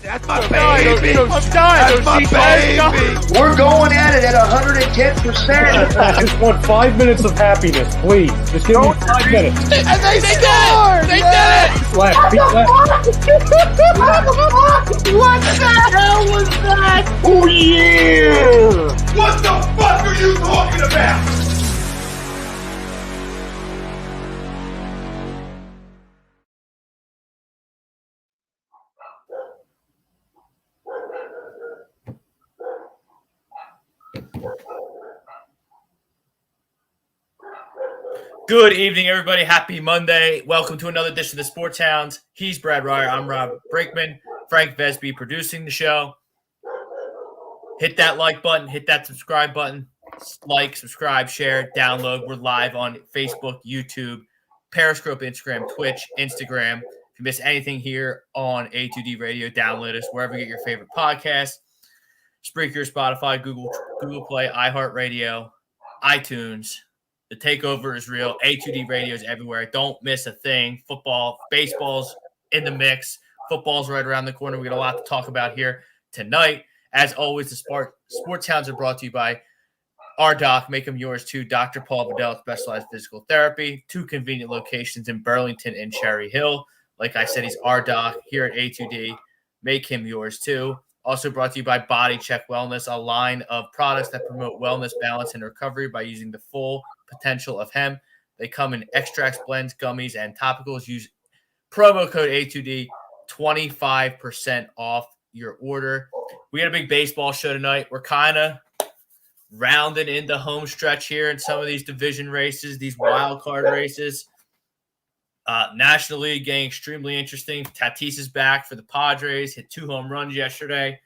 That's my baby. I'm dying. That's my baby. We're going at it at 110%. I just want 5 minutes of happiness, please. Just give me 5 minutes. And they scored. They did it. Left. What the hell was that? Oh, yeah. What the fuck are you talking about? Good evening, everybody. Happy Monday. Welcome to another edition of the Sports Hounds. He's Brad Ryer. I'm Rob Brakeman. Frank Vesby producing the show. Hit that like button. Hit that subscribe button. Like, subscribe, share, download. We're live on Facebook, YouTube, Periscope, Instagram, Twitch, Instagram. If you miss anything here on A2D Radio, download us wherever you get your favorite podcast. Spreaker, Spotify, Google Play, iHeartRadio, iTunes. The takeover is real. A2D Radio is everywhere. Don't miss a thing. Football, baseball's in the mix. Football's right around the corner. We got a lot to talk about here tonight. As always, the Sports Hounds are brought to you by our doc. Make them yours too. Dr. Paul Vidal, Specialized Physical Therapy. 2 convenient locations in Burlington and Cherry Hill. Like I said, he's our doc here at A2D. Make him yours too. Also brought to you by Body Check Wellness, a line of products that promote wellness, balance, and recovery by using the full potential of hemp. They come in extracts, blends, gummies, and topicals. Use promo code A2D, 25% off your order. We got a big baseball show tonight. We're kind of rounding into home stretch here in some of these division races, these wild card races. National League getting extremely interesting. Tatis is back for the Padres. Hit 2 home runs yesterday.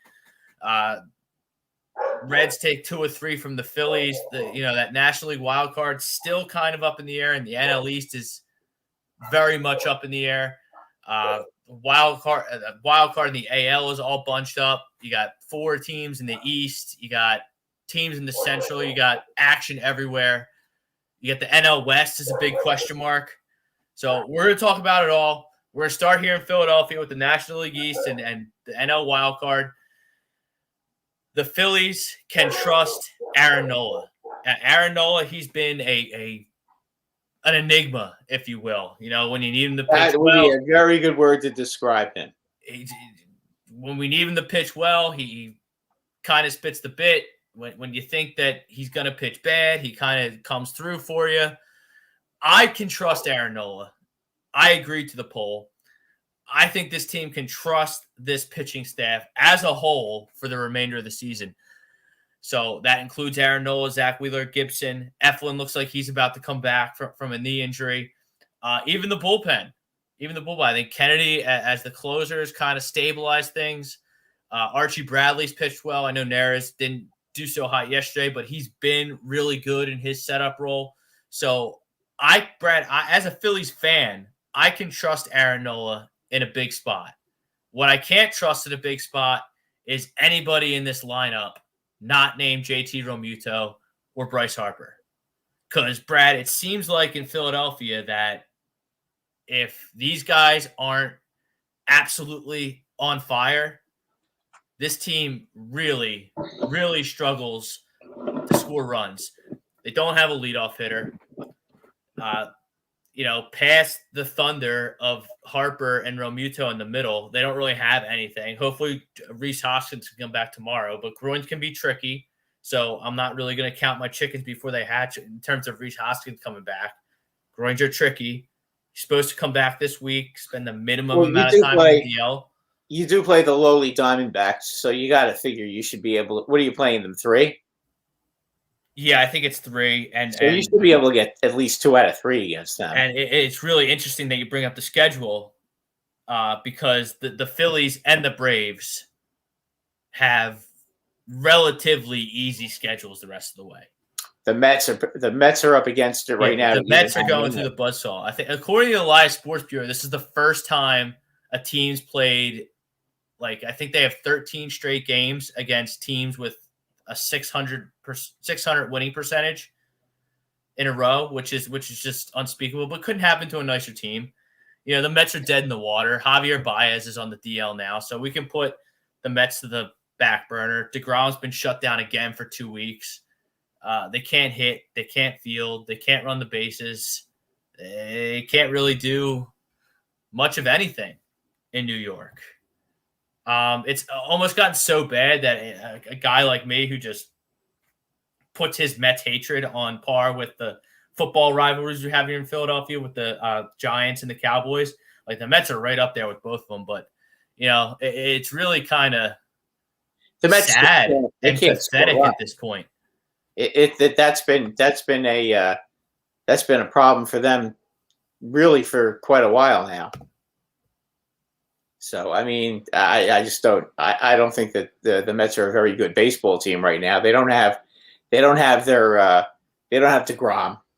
Reds take 2 or 3 from the Phillies. That National League wild card still kind of up in the air, and the NL East is very much up in the air. Wild card in the AL is all bunched up. You got 4 teams in the East. You got teams in the Central. You got action everywhere. You got the NL West is a big question mark. So we're going to talk about it all. We're going to start here in Philadelphia with the National League East and the NL wild card. The Phillies can trust Aaron Nola. Aaron Nola, he's been an enigma, if you will. You know, when you need him to pitch that would be a very good word to describe him. When we need him to pitch well, he kind of spits the bit. When you think that he's going to pitch bad, he kind of comes through for you. I can trust Aaron Nola. I agree to the poll. I think this team can trust this pitching staff as a whole for the remainder of the season. So that includes Aaron Nola, Zach Wheeler, Gibson. Eflin looks like he's about to come back from a knee injury. Even the bullpen. I think Kennedy, as the closers, kind of stabilized things. Archie Bradley's pitched well. I know Neris didn't do so hot yesterday, but he's been really good in his setup role. So Brad, as a Phillies fan, I can trust Aaron Nola in a big spot. What I can't trust in a big spot is anybody in this lineup not named JT Realmuto or Bryce Harper. Because, Brad, it seems like in Philadelphia that if these guys aren't absolutely on fire, this team really, really struggles to score runs. They don't have a leadoff hitter. Past the thunder of Harper and Realmuto in the middle, they don't really have anything. Hopefully, Rhys Hoskins can come back tomorrow, but groins can be tricky. So I'm not really going to count my chickens before they hatch in terms of Rhys Hoskins coming back. Groins are tricky. He's supposed to come back this week, spend the minimum amount of time in the DL. You do play the lowly Diamondbacks, so you got to figure you should be able to. What are you playing them, 3? Yeah, I think it's 3. So you should be able to get at least 2 out of 3 against them. And it's really interesting that you bring up the schedule because the Phillies and the Braves have relatively easy schedules the rest of the way. The Mets are up against it right now. The Mets are going through the buzzsaw. I think, according to the Live Sports Bureau, this is the first time a team's played. I think they have 13 straight games against teams with a 600 winning percentage in a row, which is just unspeakable, but couldn't happen to a nicer team. The Mets are dead in the water. Javier Baez is on the DL now, so we can put the Mets to the back burner. DeGrom's been shut down again for 2 weeks. They can't hit. They can't field. They can't run the bases. They can't really do much of anything in New York. It's almost gotten so bad that a guy like me who just puts his Mets hatred on par with the football rivalries we have here in Philadelphia with the Giants and the Cowboys. Like the Mets are right up there with both of them, but it's really kind of sad and pathetic at this point. That's been a problem for them really for quite a while now. So I mean, I just don't. I don't think that the Mets are a very good baseball team right now. They don't have DeGrom,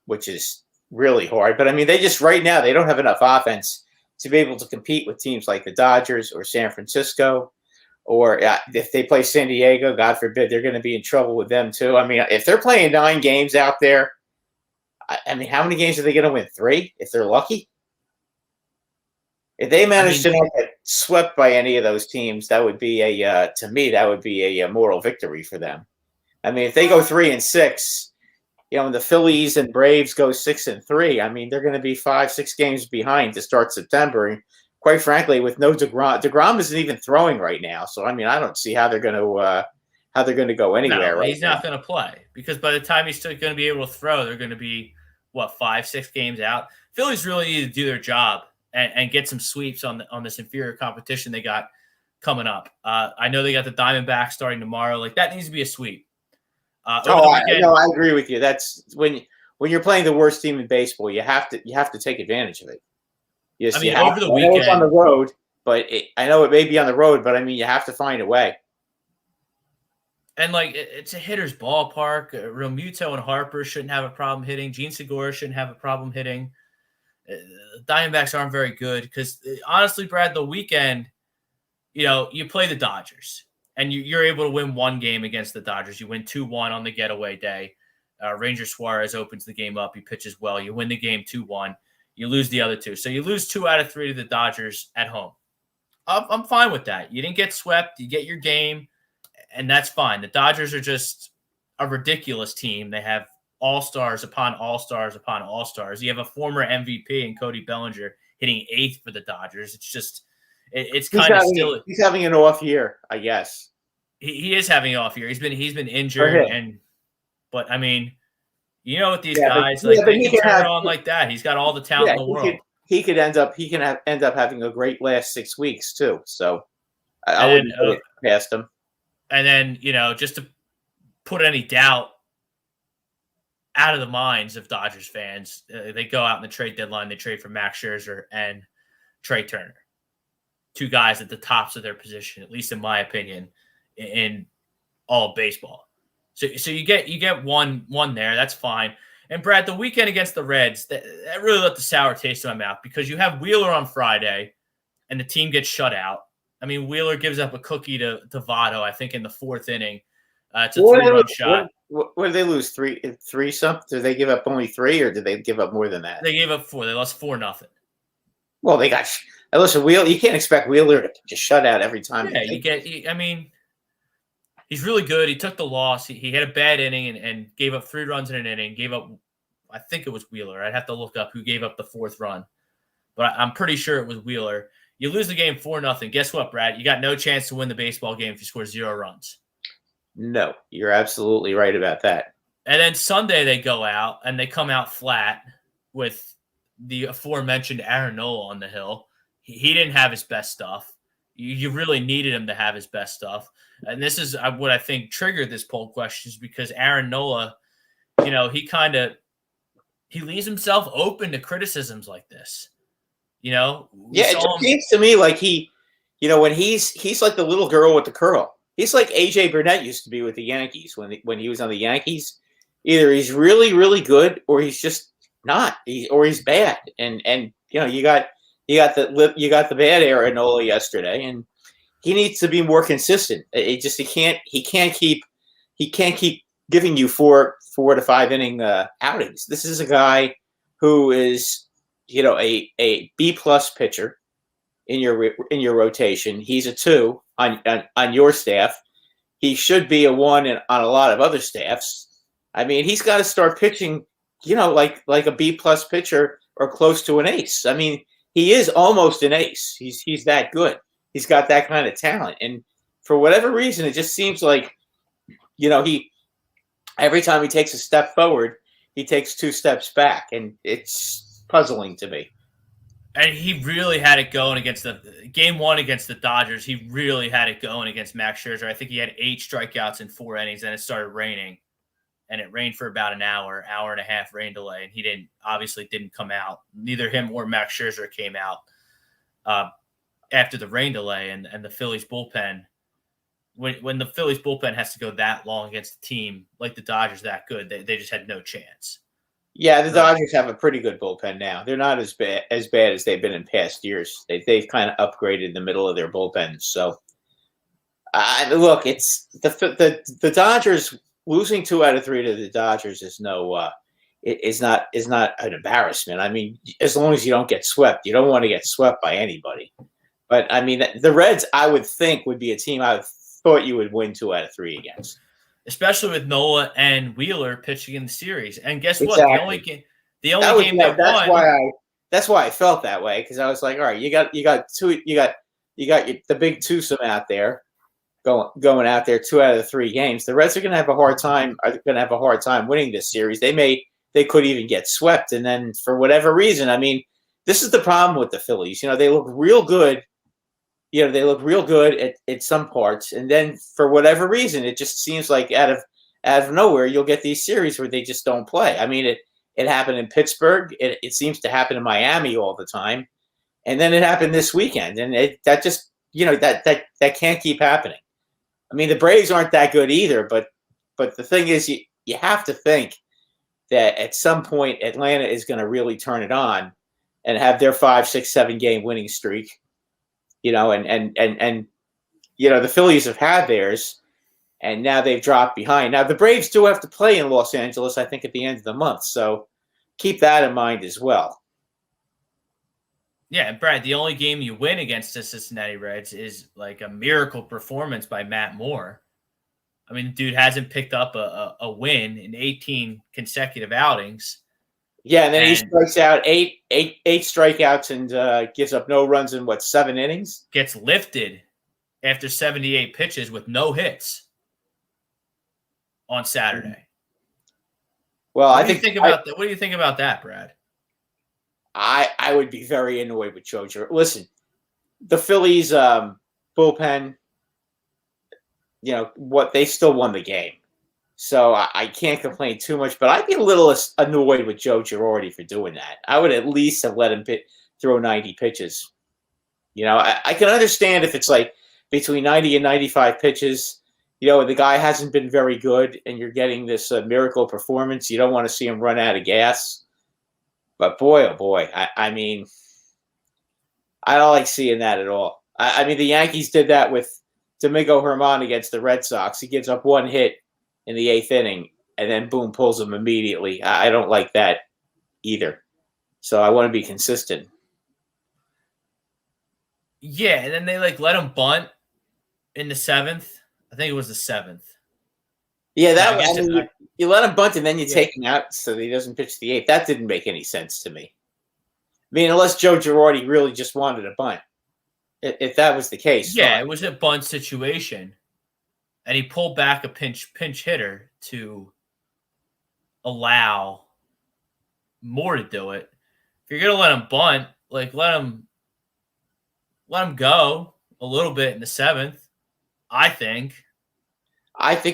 which is really hard. But I mean, they don't have enough offense to be able to compete with teams like the Dodgers or San Francisco, or if they play San Diego, God forbid, they're going to be in trouble with them too. I mean, if they're playing 9 games out there, I mean, how many games are they going to win? 3 if they're lucky. If they manage to not get swept by any of those teams, that would be to me, that would be a moral victory for them. I mean, if they go 3-6, and the Phillies and Braves go 6-3, I mean, they're going to be 5-6 games behind to start September. And quite frankly, with no DeGrom isn't even throwing right now. So I mean, I don't see how they're going to go anywhere. No, he's not going to play because by the time he's still going to be able to throw, they're going to be 5-6 games out. Phillies really need to do their job and get some sweeps on this inferior competition they got coming up. I know they got the Diamondbacks starting tomorrow. Like that needs to be a sweep. I agree with you. That's when you're playing the worst team in baseball, you have to take advantage of it. Yes, I mean, over the weekend, I know it's on the road, but I know it may be on the road, but I mean, you have to find a way. And like, it's a hitter's ballpark. Realmuto and Harper shouldn't have a problem hitting. Gene Segura shouldn't have a problem hitting. Diamondbacks aren't very good because honestly, Brad, the weekend, you play the Dodgers and you're able to win 1 game against the Dodgers. You win 2-1 on the getaway day. Ranger Suarez opens the game up. He pitches well. You win the game 2-1. You lose the other 2. So you lose 2 out of 3 to the Dodgers at home. I'm fine with that. You didn't get swept. You get your game, and that's fine. The Dodgers are just a ridiculous team. They have all-stars upon all-stars upon all-stars. You have a former MVP in Cody Bellinger hitting 8th for the Dodgers. It's just it's kind of still – he's having an off year, I guess. He is having an off year. He's been injured, but I mean – with these guys, they can turn it on like that. He's got all the talent in the world. He could end up having a great last 6 weeks too. So I wouldn't put it past him. And then just to put any doubt out of the minds of Dodgers fans, they go out in the trade deadline. They trade for Max Scherzer and Trey Turner, 2 guys at the tops of their position, at least in my opinion, in all of baseball. So you get one there. That's fine. And Brad, the weekend against the Reds, that really left the sour taste in my mouth because you have Wheeler on Friday, and the team gets shut out. I mean, Wheeler gives up a cookie to Votto, I think, in the 4th inning. It's a 3-run shot. What did they lose? 3 something? Did they give up only 3, or did they give up more than that? They gave up 4. They lost 4-0. Well, they got. Listen, Wheeler. You can't expect Wheeler to just shut out every time. Yeah, he's really good. He took the loss. He had a bad inning and gave up 3 runs in an inning. Gave up, I think it was Wheeler. I'd have to look up who gave up the 4th run. But I'm pretty sure it was Wheeler. You lose the game 4-0. Guess what, Brad? You got no chance to win the baseball game if you score 0 runs. No, you're absolutely right about that. And then Sunday they go out and they come out flat with the aforementioned Aaron Nola on the hill. He didn't have his best stuff. You really needed him to have his best stuff. And this is what I think triggered this poll question is because Aaron Nola, he leaves himself open to criticisms like this. It seems to me like when he's like the little girl with the curl. He's like A.J. Burnett used to be with the Yankees when he was on the Yankees. Either he's really, really good or he's just not. Or he's bad. And you got the bad Aaron Nola yesterday, and he needs to be more consistent. He can't keep giving you 4 to 5 inning outings. This is a guy who is a B plus pitcher in your rotation. He's a 2 on your staff. He should be a 1 on a lot of other staffs. I mean, he's got to start pitching, like a B plus pitcher or close to an ace. I mean, he is almost an ace. He's that good. He's got that kind of talent. And for whatever reason, it just seems like, he every time he takes a step forward, he takes 2 steps back, and it's puzzling to me. And he really had it going against game 1 against the Dodgers. He really had it going against Max Scherzer. I think he had 8 strikeouts in 4 innings, and it started raining. And it rained for about an hour and a half rain delay, and he obviously didn't come out. Neither him or Max Scherzer came out after the rain delay, and the Phillies bullpen. When the Phillies bullpen has to go that long against a team like the Dodgers that good, they just had no chance. Yeah, the Dodgers have a pretty good bullpen now. They're not as bad as they've been in past years. They've kind of upgraded the middle of their bullpen. So, look, it's the Dodgers losing 2 out of 3 to the Dodgers is is not an embarrassment. I mean, as long as you don't get swept, you don't want to get swept by anybody. But I mean, the Reds, I would think, would be a team I thought you would win 2 out of 3 against. Especially with Nola and Wheeler pitching in the series. And guess what? Exactly. The only game they won. That's why I felt that way, because I was like, all right, you got the big twosome out there going out there 2 out of the 3 games. The Reds are going to have a hard time winning this series. They could even get swept, and then for whatever reason, I mean, this is the problem with the Phillies. They look real good. They look real good at some parts, and then for whatever reason, it just seems like out of nowhere, you'll get these series where they just don't play. I mean, it happened in Pittsburgh. It seems to happen in Miami all the time, and then it happened this weekend, and that just that can't keep happening. I mean, the Braves aren't that good either, but the thing is, you have to think that at some point Atlanta is going to really turn it on and have their 5, 6, 7 game winning streak. And the Phillies have had theirs, and now they've dropped behind. Now the Braves do have to play in Los Angeles, I think, at the end of the month. So keep that in mind as well. Yeah, and Brad, the only game you win against the Cincinnati Reds is like a miracle performance by Matt Moore. I mean, the dude hasn't picked up a win in 18 consecutive outings. Yeah, and then he strikes out eight strikeouts and gives up no runs in 7 innings. Gets lifted after 78 pitches with no hits on Saturday. Well, what do you think about that, Brad? I would be very annoyed with Joe Girardi. Listen, the Phillies bullpen, they still won the game. So I can't complain too much, but I'd be a little annoyed with Joe Girardi for doing that. I would at least have let him throw 90 pitches. I can understand if it's like between 90 and 95 pitches, the guy hasn't been very good and you're getting this miracle performance. You don't want to see him run out of gas. But boy, oh boy, I mean, I don't like seeing that at all. I mean, the Yankees did that with Domingo Germán against the Red Sox. He gives up 1 hit in the 8th inning, and then boom, pulls him immediately. I don't like that either. So I want to be consistent. Yeah, and then they let him bunt in the 7th. I think it was the 7th. Yeah, you let him bunt and then you take him out so that he doesn't pitch the 8th. That didn't make any sense to me. I mean, unless Joe Girardi really just wanted a bunt. If that was the case. Yeah, fine. It was a bunt situation. And he pulled back a pinch hitter to allow Moore to do it. If you're gonna let him bunt, let him go a little bit in the 7th. I think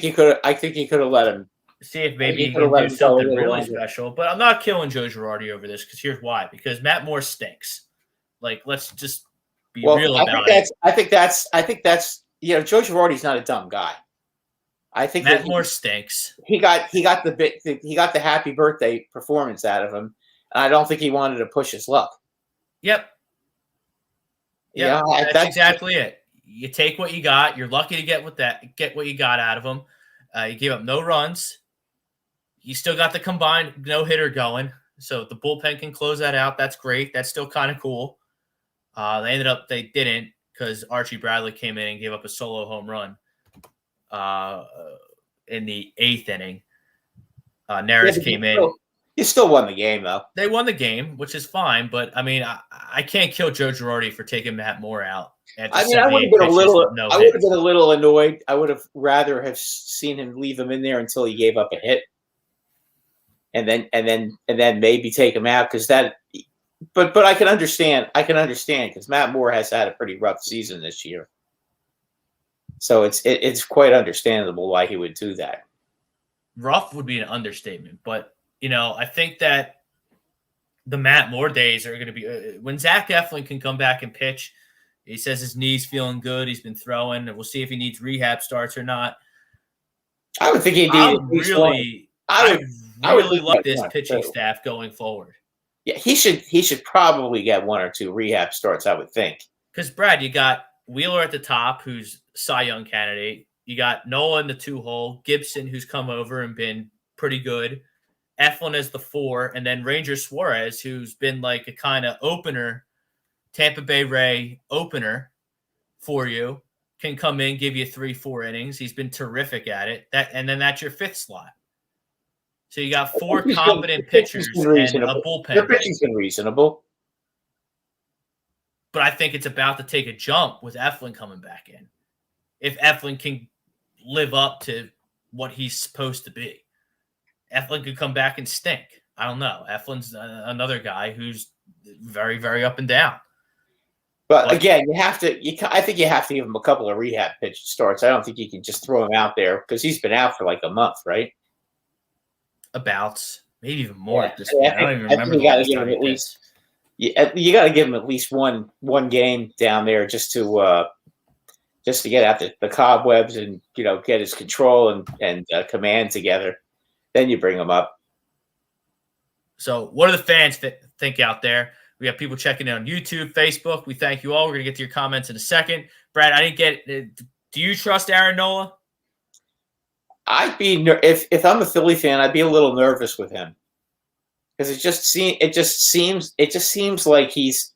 he could have let him see if maybe he could do something really special. But I'm not killing Joe Girardi over this because here's why. Because Matt Moore stinks. Let's just be real about it. I think that's Joe Girardi's not a dumb guy. I think Matt Moore stinks. He got the happy birthday performance out of him, and I don't think he wanted to push his luck. Yep. Yeah, that's exactly it. You take what you got. You're lucky to get what you got out of him. You gave up no runs. You still got the combined no hitter going. So if the bullpen can close that out, that's great. That's still kind of cool. They didn't because Archie Bradley came in and gave up a solo home run in the 8th inning. Neris came in. You still won the game, though. They won the game, which is fine. But, I mean, I can't kill Joe Girardi for taking Matt Moore out. I mean, I would have been a little annoyed. I would have rather have seen him leave him in there until he gave up a hit, and then maybe take him out because that. But I can understand. Because Matt Moore has had a pretty rough season this year, so it's quite understandable why he would do that. Rough would be an understatement, but I think that the Matt Moore days are going to be when Zach Eflin can come back and pitch. He says his knee's feeling good. He's been throwing. We'll see if he needs rehab starts or not. I would think he needs I really like this pitching staff going forward. Yeah, he should probably get 1 or 2 rehab starts, I would think. Because, Brad, you got Wheeler at the top, who's Cy Young candidate. You got Nola in the 2-hole, Gibson, who's come over and been pretty good, Eflin as the 4, and then Ranger Suarez, who's been like a kind of opener, Tampa Bay Ray opener for you, can come in, give you 3-4 innings. He's been terrific at it. And then that's your 5th slot. So you got 4 competent pitchers and a bullpen. Their pitching's been reasonable. But I think it's about to take a jump with Eflin coming back in. If Eflin can live up to what he's supposed to be. Eflin could come back and stink. I don't know. Eflin's another guy who's very, very up and down. But again, I think you have to give him a couple of rehab pitch starts. I don't think you can just throw him out there because he's been out for like a month, right? Maybe even more at this point. I don't even remember. You got to give him at least. You got to give him at least one game down there just to get out the cobwebs and get his control and command together. Then you bring him up. So, what do the fans think out there? We have people checking in on YouTube, Facebook. We thank you all. We're going to get to your comments in a second. Brad, I didn't get it. Do you trust Aaron Nola? I'd be if I'm a Philly fan, I'd be a little nervous with him because it just seems like he's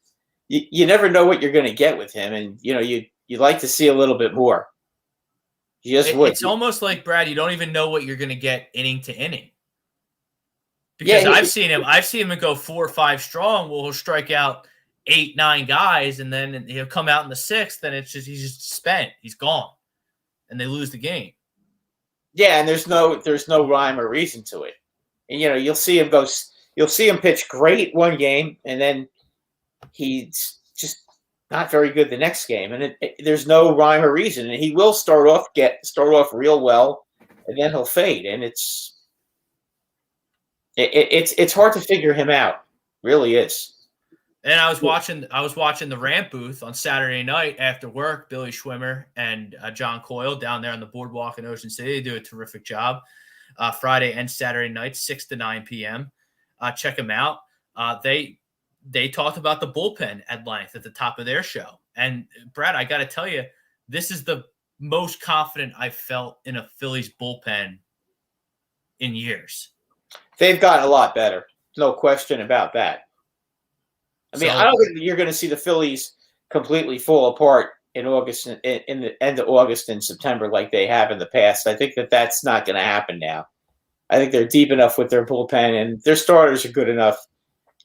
you never know what you're going to get with him, and you'd like to see a little bit more. You just would. It's almost like, Brad, you don't even know what you're going to get inning to inning. Because I've seen him go 4 or 5 strong. Well, he'll strike out 8, 9 guys, and then he'll come out in the 6th, and he's just spent. He's gone, and they lose the game. Yeah, and there's no rhyme or reason to it. And you'll see him pitch great one game, and then he's just not very good the next game, and there's no rhyme or reason. And he will start off real well, and then he'll fade, and it's hard to figure him out. Really is. And I was watching the Ramp booth on Saturday night after work. Billy Schwimmer and John Coyle down there on the boardwalk in Ocean City. They do a terrific job. Friday and Saturday nights, 6 to 9 p.m. Check them out. They talked about the bullpen at length at the top of their show. And Brad, I got to tell you, this is the most confident I've felt in a Phillies bullpen in years. They've gotten a lot better. No question about that. I mean, I don't think you're going to see the Phillies completely fall apart in August, in the end of August and September like they have in the past. I think that's not going to happen now. I think they're deep enough with their bullpen, and their starters are good enough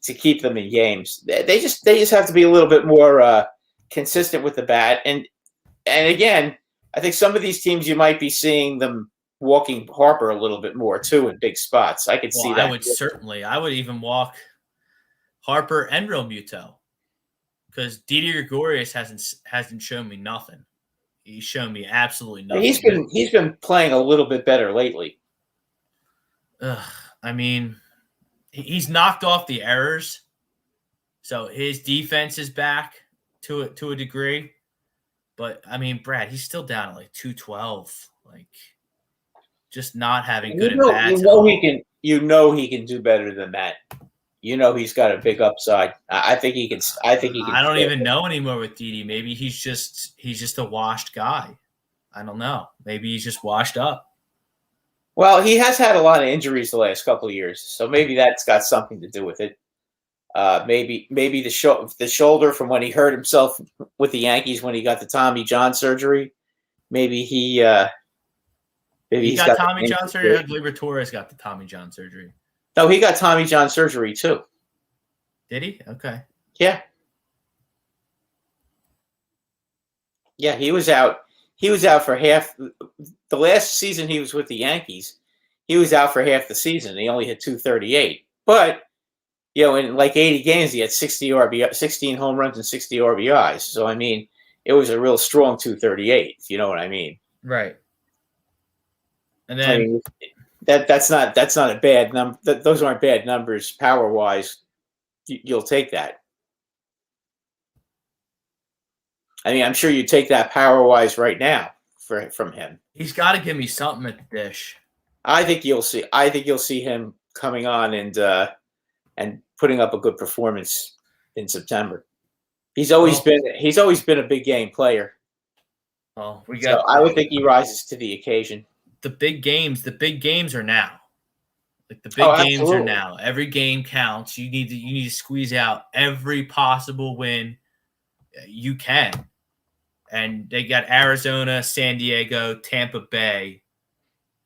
to keep them in games. They just have to be a little bit more consistent with the bat. And again, I think some of these teams you might be seeing them walking Harper a little bit more too in big spots. I could see that. I would even walk Harper and Realmuto because Didi Gregorius hasn't shown me nothing. He's shown me absolutely nothing. He's been playing a little bit better lately. I mean, he's knocked off the errors, so his defense is back to a degree. But I mean, Brad, he's still down at like 212, like just not having good at bats. He can do better than that. He's got a big upside. I think he can. I don't even know anymore with Didi. Maybe he's just a washed guy. I don't know. Maybe he's just washed up. Well, he has had a lot of injuries the last couple of years, so maybe that's got something to do with it. Maybe the shoulder from when he hurt himself with the Yankees when he got the Tommy John surgery. Maybe he got Tommy John surgery. Gleyber Torres got the Tommy John surgery. No, he got Tommy John surgery too. Did he? Okay. Yeah. Yeah, he was out. He was out for half the last season he was with the Yankees. He was out for half the season. He only hit 238. But, in like 80 games, he had 16 home runs and 60 RBIs. So, I mean, it was a real strong 238, if you know what I mean. Right. And then that's not a bad number. Those aren't bad numbers power-wise. You'll take that. I mean, I'm sure you take that power-wise right now from him. He's got to give me something at the dish. I think you'll see him coming on and putting up a good performance in September. He's always been a big game player. Oh, I would think he rises to the occasion. The big games are now. Like the big games are now. Every game counts. You need to squeeze out every possible win you can. And they got Arizona, San Diego, Tampa Bay,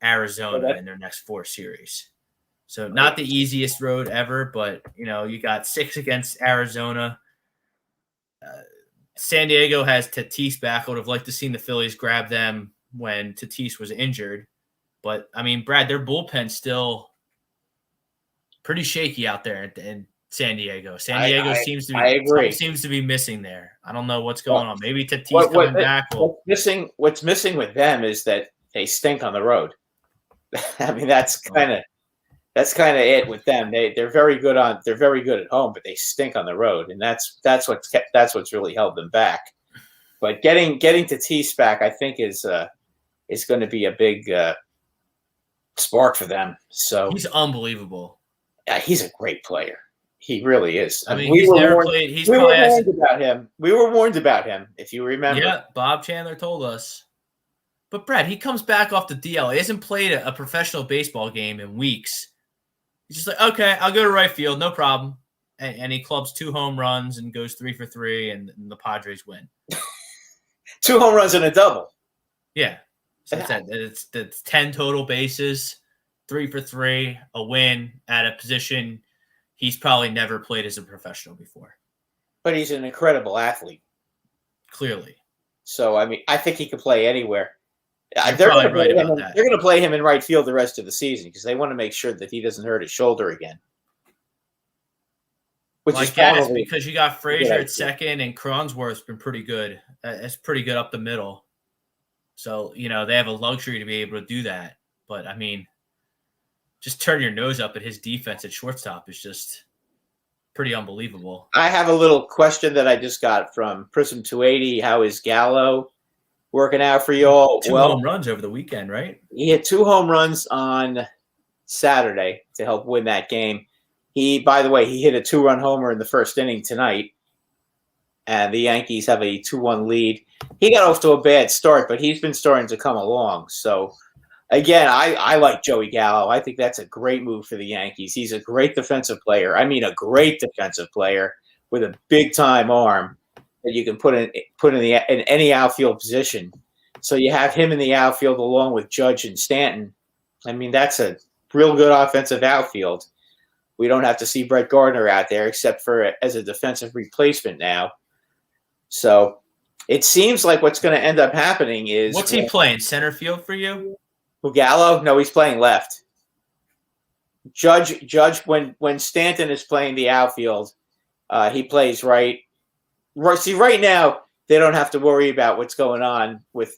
Arizona in their next 4 series. So not the easiest road ever, but you got 6 against Arizona. San Diego has Tatis back. I would have liked to seen the Phillies grab them when Tatis was injured. But I mean, Brad, their bullpen's still pretty shaky out there in San Diego. San Diego seems to be missing there. I don't know what's going on. Maybe Tatis coming back. What's missing with them is that they stink on the road. I mean, that's kind of it with them. They're very good at home, but they stink on the road, and that's what's really held them back. But getting Tatis back, I think is going to be a big spark for them. So he's unbelievable. Yeah, he's a great player. He really is. I mean, he's never played. We were warned about him. We were warned about him, if you remember. Yeah, Bob Chandler told us. But Brad, he comes back off the DL. He hasn't played a professional baseball game in weeks. He's just like, okay, I'll go to right field, no problem. And he clubs 2 home runs and goes 3 for 3, and the Padres win. 2 home runs and a double. Yeah. So it's 10 total bases, 3 for 3, a win at a position he's probably never played as a professional before. But he's an incredible athlete. Clearly. So, I mean, I think he could play anywhere. They're going to play him in right field the rest of the season because they want to make sure that he doesn't hurt his shoulder again. I guess because you got Frazier at second and Cronenworth's been pretty good. It's pretty good up the middle. So, they have a luxury to be able to do that. But, I mean, just turn your nose up at his defense at shortstop is just pretty unbelievable. I have a little question that I just got from Prism 280. How is Gallo working out for you all? 2 home runs over the weekend, right? He hit 2 home runs on Saturday to help win that game. By the way, he hit a 2-run homer in the first inning tonight, and the Yankees have a 2-1 lead. He got off to a bad start, but he's been starting to come along. So, again, I like Joey Gallo. I think that's a great move for the Yankees. He's a great defensive player. I mean, a great defensive player with a big-time arm that you can put in any outfield position. So you have him in the outfield along with Judge and Stanton. I mean, that's a real good offensive outfield. We don't have to see Brett Gardner out there except for as a defensive replacement now. So it seems like what's going to end up happening is... What's he playing, center field for you? Gallo? No, he's playing left. Judge, when Stanton is playing the outfield, he plays right. See, right now, they don't have to worry about what's going on with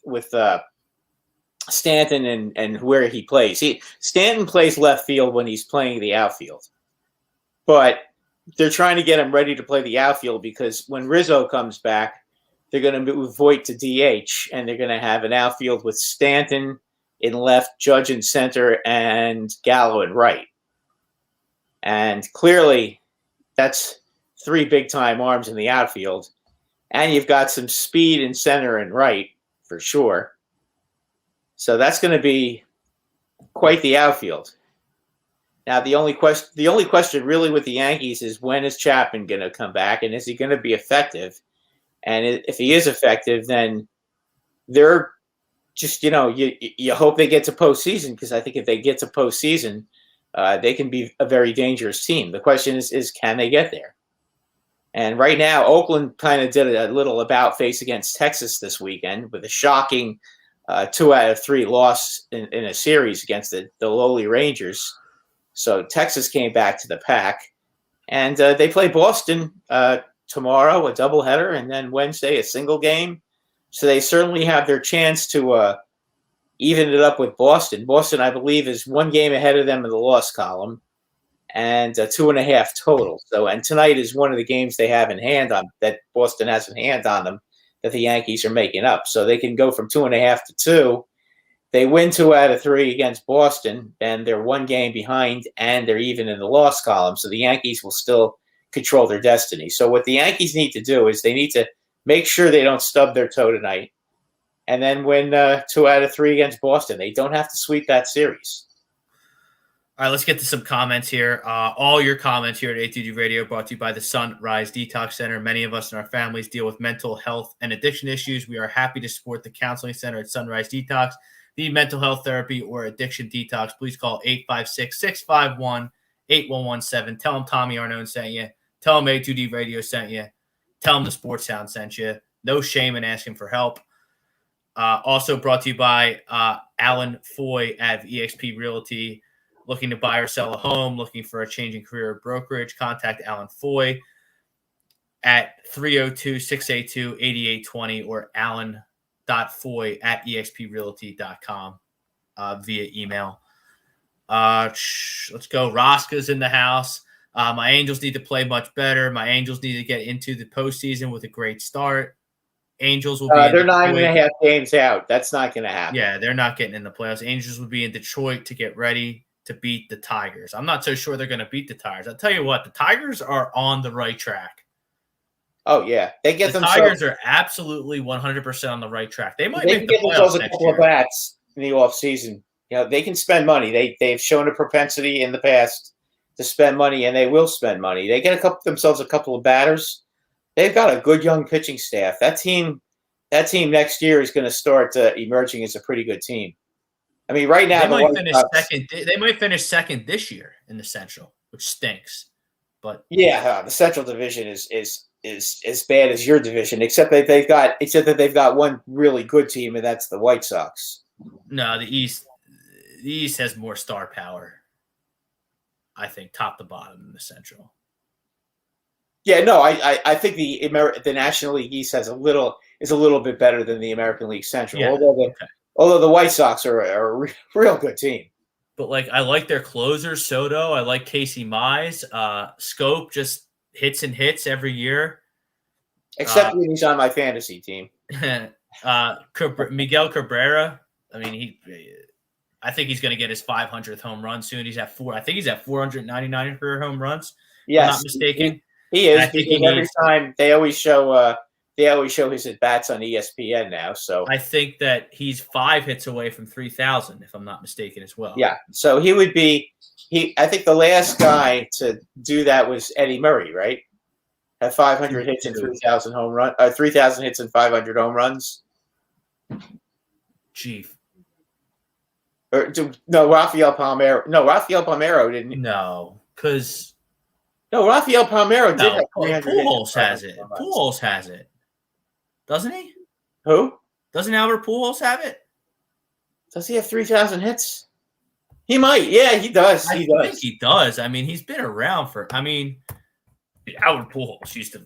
Stanton and where he plays. Stanton plays left field when he's playing the outfield. But they're trying to get him ready to play the outfield because when Rizzo comes back, they're going to move Voit to DH, and they're going to have an outfield with Stanton in left, Judge in center, and Gallo in right. And clearly, that's 3 big-time arms in the outfield. And you've got some speed in center and right, for sure. So that's going to be quite the outfield. Now, the only question really with the Yankees is, when is Chapman going to come back, and is he going to be effective? And if he is effective, then they're just, you hope they get to postseason, because I think if they get to postseason, they can be a very dangerous team. The question is can they get there? And right now, Oakland kind of did a little about face against Texas this weekend with a shocking 2 out of 3 loss in a series against the lowly Rangers. So Texas came back to the pack, and they play Boston tomorrow, a doubleheader, and then Wednesday, a single game. So they certainly have their chance to even it up with Boston. Boston, I believe, is 1 game ahead of them in the loss column, and 2.5 total. So, and tonight is one of the games they have in hand on that Boston has in hand on them that the Yankees are making up. So they can go from 2.5 to 2. They win 2 out of 3 against Boston, and they're 1 game behind, and they're even in the loss column. So the Yankees will still control their destiny. So what the Yankees need to do is they need to make sure they don't stub their toe tonight, and then win 2 out of 3 against Boston. They don't have to sweep that series. All right, let's get to some comments here. All your comments here at ATG Radio brought to you by the Sunrise Detox Center. Many of us and our families deal with mental health and addiction issues. We are happy to support the counseling center at Sunrise Detox. Need mental health therapy or addiction detox, please call 856-651-8117. Tell them Tommy Arnone sent you. Tell them A2D Radio sent you. Tell them the Sports Sound sent you. No shame in asking for help. Also brought to you by Alan Foy at eXp Realty. Looking to buy or sell a home, looking for a changing career or brokerage, contact Alan Foy at 302-682-8820 or alan.foy@exprealty.com via email. Let's go. Rosca's in the house. My Angels need to play much better. My Angels need to get into the postseason with a great start. Angels will be they're 9.5 games out. That's not going to happen. Yeah, they're not getting in the playoffs. Angels will be in Detroit to get ready to beat the Tigers. I'm not so sure they're going to beat the Tigers. I'll tell you what, the Tigers are on the right track. Oh, yeah. They get the Tigers are absolutely 100% on the right track. They might make the get themselves a couple year. of bats in the offseason. They can spend money. They've shown a propensity in the past to spend money, and they will spend money. They get themselves a couple of batters. They've got a good young pitching staff. That team next year is going to start emerging as a pretty good team. I mean, right now they might finish second this year in the Central, which stinks. But yeah, the Central Division is as bad as your division, except that they've got one really good team, and that's the White Sox. No, the East has more star power. I think top to bottom in the Central. Yeah, no, I think the National League East is a little bit better than the American League Central. Yeah, although the White Sox are a real good team. But I like their closer, Soto. I like Casey Mize. Scope just hits every year. Except when he's on my fantasy team. Miguel Cabrera. I mean, I think he's going to get his 500th home run soon. He's at 499 career home runs. Yes, if I'm not mistaken. He is. Because every time they always show his at bats on ESPN now. So I think that he's 5 hits away from 3,000, if I'm not mistaken, as well. Yeah. So he would be. I think the last guy to do that was Eddie Murray, right? Have 500 hits and 3,000 home run, 3,000 hits and 500 home runs. Chief. Rafael Palmeiro. No, Rafael Palmeiro didn't. No, because. No, Rafael Palmeiro did have 300 Pujols has it. Pujols has it. Doesn't he? Who? Doesn't Albert Pujols have it? Does he have 3,000 hits? He might. Yeah, he does. I think he does. I mean, he's been around for. I mean, Albert Pujols used to.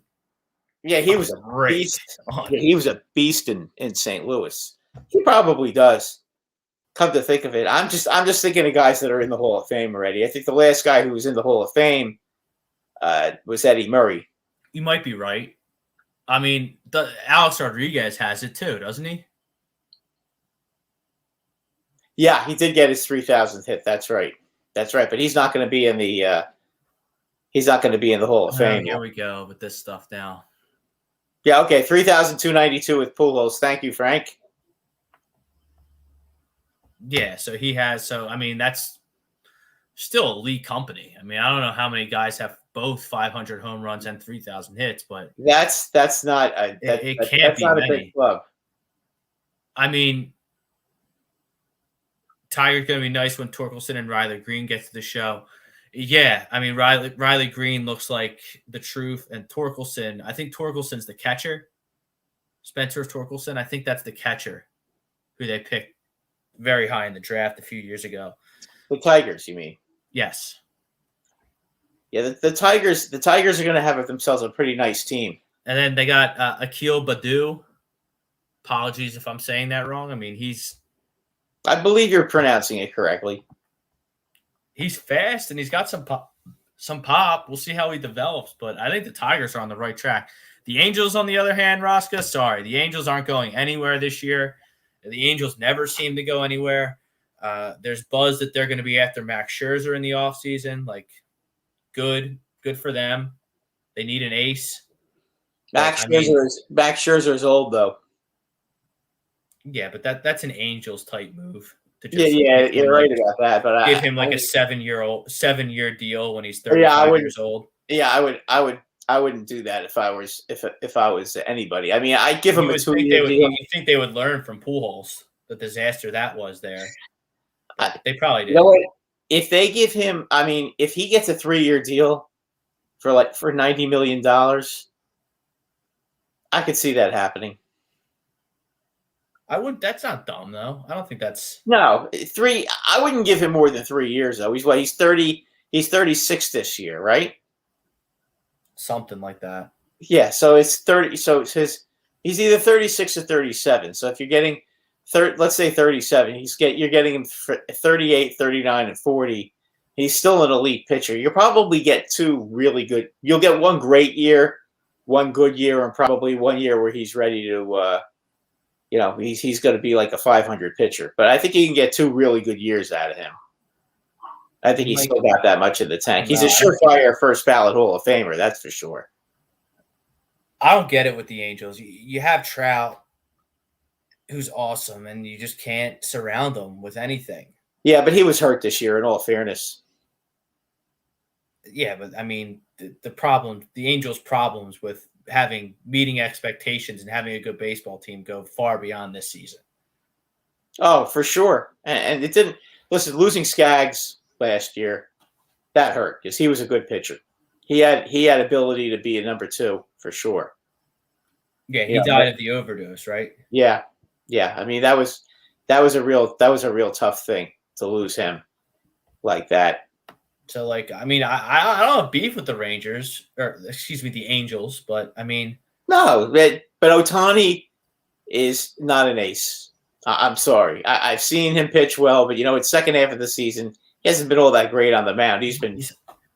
Yeah, he was a beast. Yeah, he was a beast in St. Louis. He probably does. Come to think of it, I'm just thinking of guys that are in the Hall of Fame already. I think the last guy who was in the Hall of Fame was Eddie Murray. You might be right. I mean, Alex Rodriguez has it too, doesn't he? Yeah, he did get his 3,000th hit. That's right. But he's not going to be in the. He's not going to be in the Hall of Fame. Here we go with this stuff now. Yeah. Okay. 3,292 with Pujols. Thank you, Frank. Yeah, so he has. So I mean, that's still elite company. I mean, I don't know how many guys have both 500 home runs and 3,000 hits, but that's not a it can't that's be not many. a big club. I mean, Tiger's going to be nice when Torkelson and Riley Green get to the show. Yeah, I mean, Riley Green looks like the truth, and Torkelson, I think Torkelson's the catcher. Spencer Torkelson, I think that's the catcher who they picked very high in the draft a few years ago. The Tigers, you mean? Yes. Yeah, the Tigers are going to have themselves a pretty nice team. And then they got Akil Badu. Apologies if I'm saying that wrong. I mean, I believe you're pronouncing it correctly. He's fast and he's got some pop. We'll see how he develops, but I think the Tigers are on the right track. The Angels, on the other hand, Rosca, sorry, the Angels aren't going anywhere this year. The Angels never seem to go anywhere. There's buzz that they're going to be after Max Scherzer in the offseason. Like, good for them. They need an ace. Max Scherzer is old, though. Yeah, but that's an Angels type move. Yeah, you're right about that. But give him like a 7-year deal when he's 35 years old. Yeah, I wouldn't do that if I was anybody. I mean, I'd give him a 2-year deal. You think they would learn from Pujols, the disaster that was there? They probably did. You know what? If they give him, I mean, if he gets a 3-year deal for $90 million, I could see that happening. I would. That's not dumb, though. I don't think that's no 3. I wouldn't give him more than 3 years, though. He's 30. He's 36 this year, right? Something like that. Yeah. So it's 30. So it's he's either 36 or 37. So if you're getting let's say 37, you're getting him 38, 39, and 40. He's still an elite pitcher. You'll probably get 2 really good. You'll get 1 great year, 1 good year, and probably 1 year where he's ready to. He's going to be like a 500 pitcher, but I think you can get 2 really good years out of him. I think he's still got that much in the tank. He's a surefire first ballot Hall of Famer, that's for sure. I don't get it with the Angels. You have Trout, who's awesome, and you just can't surround him with anything. Yeah, but he was hurt this year, in all fairness. Yeah, but I mean, the Angels' problems with meeting expectations and having a good baseball team go far beyond this season. Oh, for sure. And it didn't listen, losing Skaggs last year, that hurt because he was a good pitcher. He had ability to be a number 2 for sure. Yeah, he died of the overdose, right? Yeah. Yeah. I mean, that was a real tough thing to lose him like that. So, I mean, I don't have beef with the the Angels, but I mean, no, but Ohtani is not an ace. I'm sorry. I've seen him pitch well, but it's second half of the season. He hasn't been all that great on the mound. He's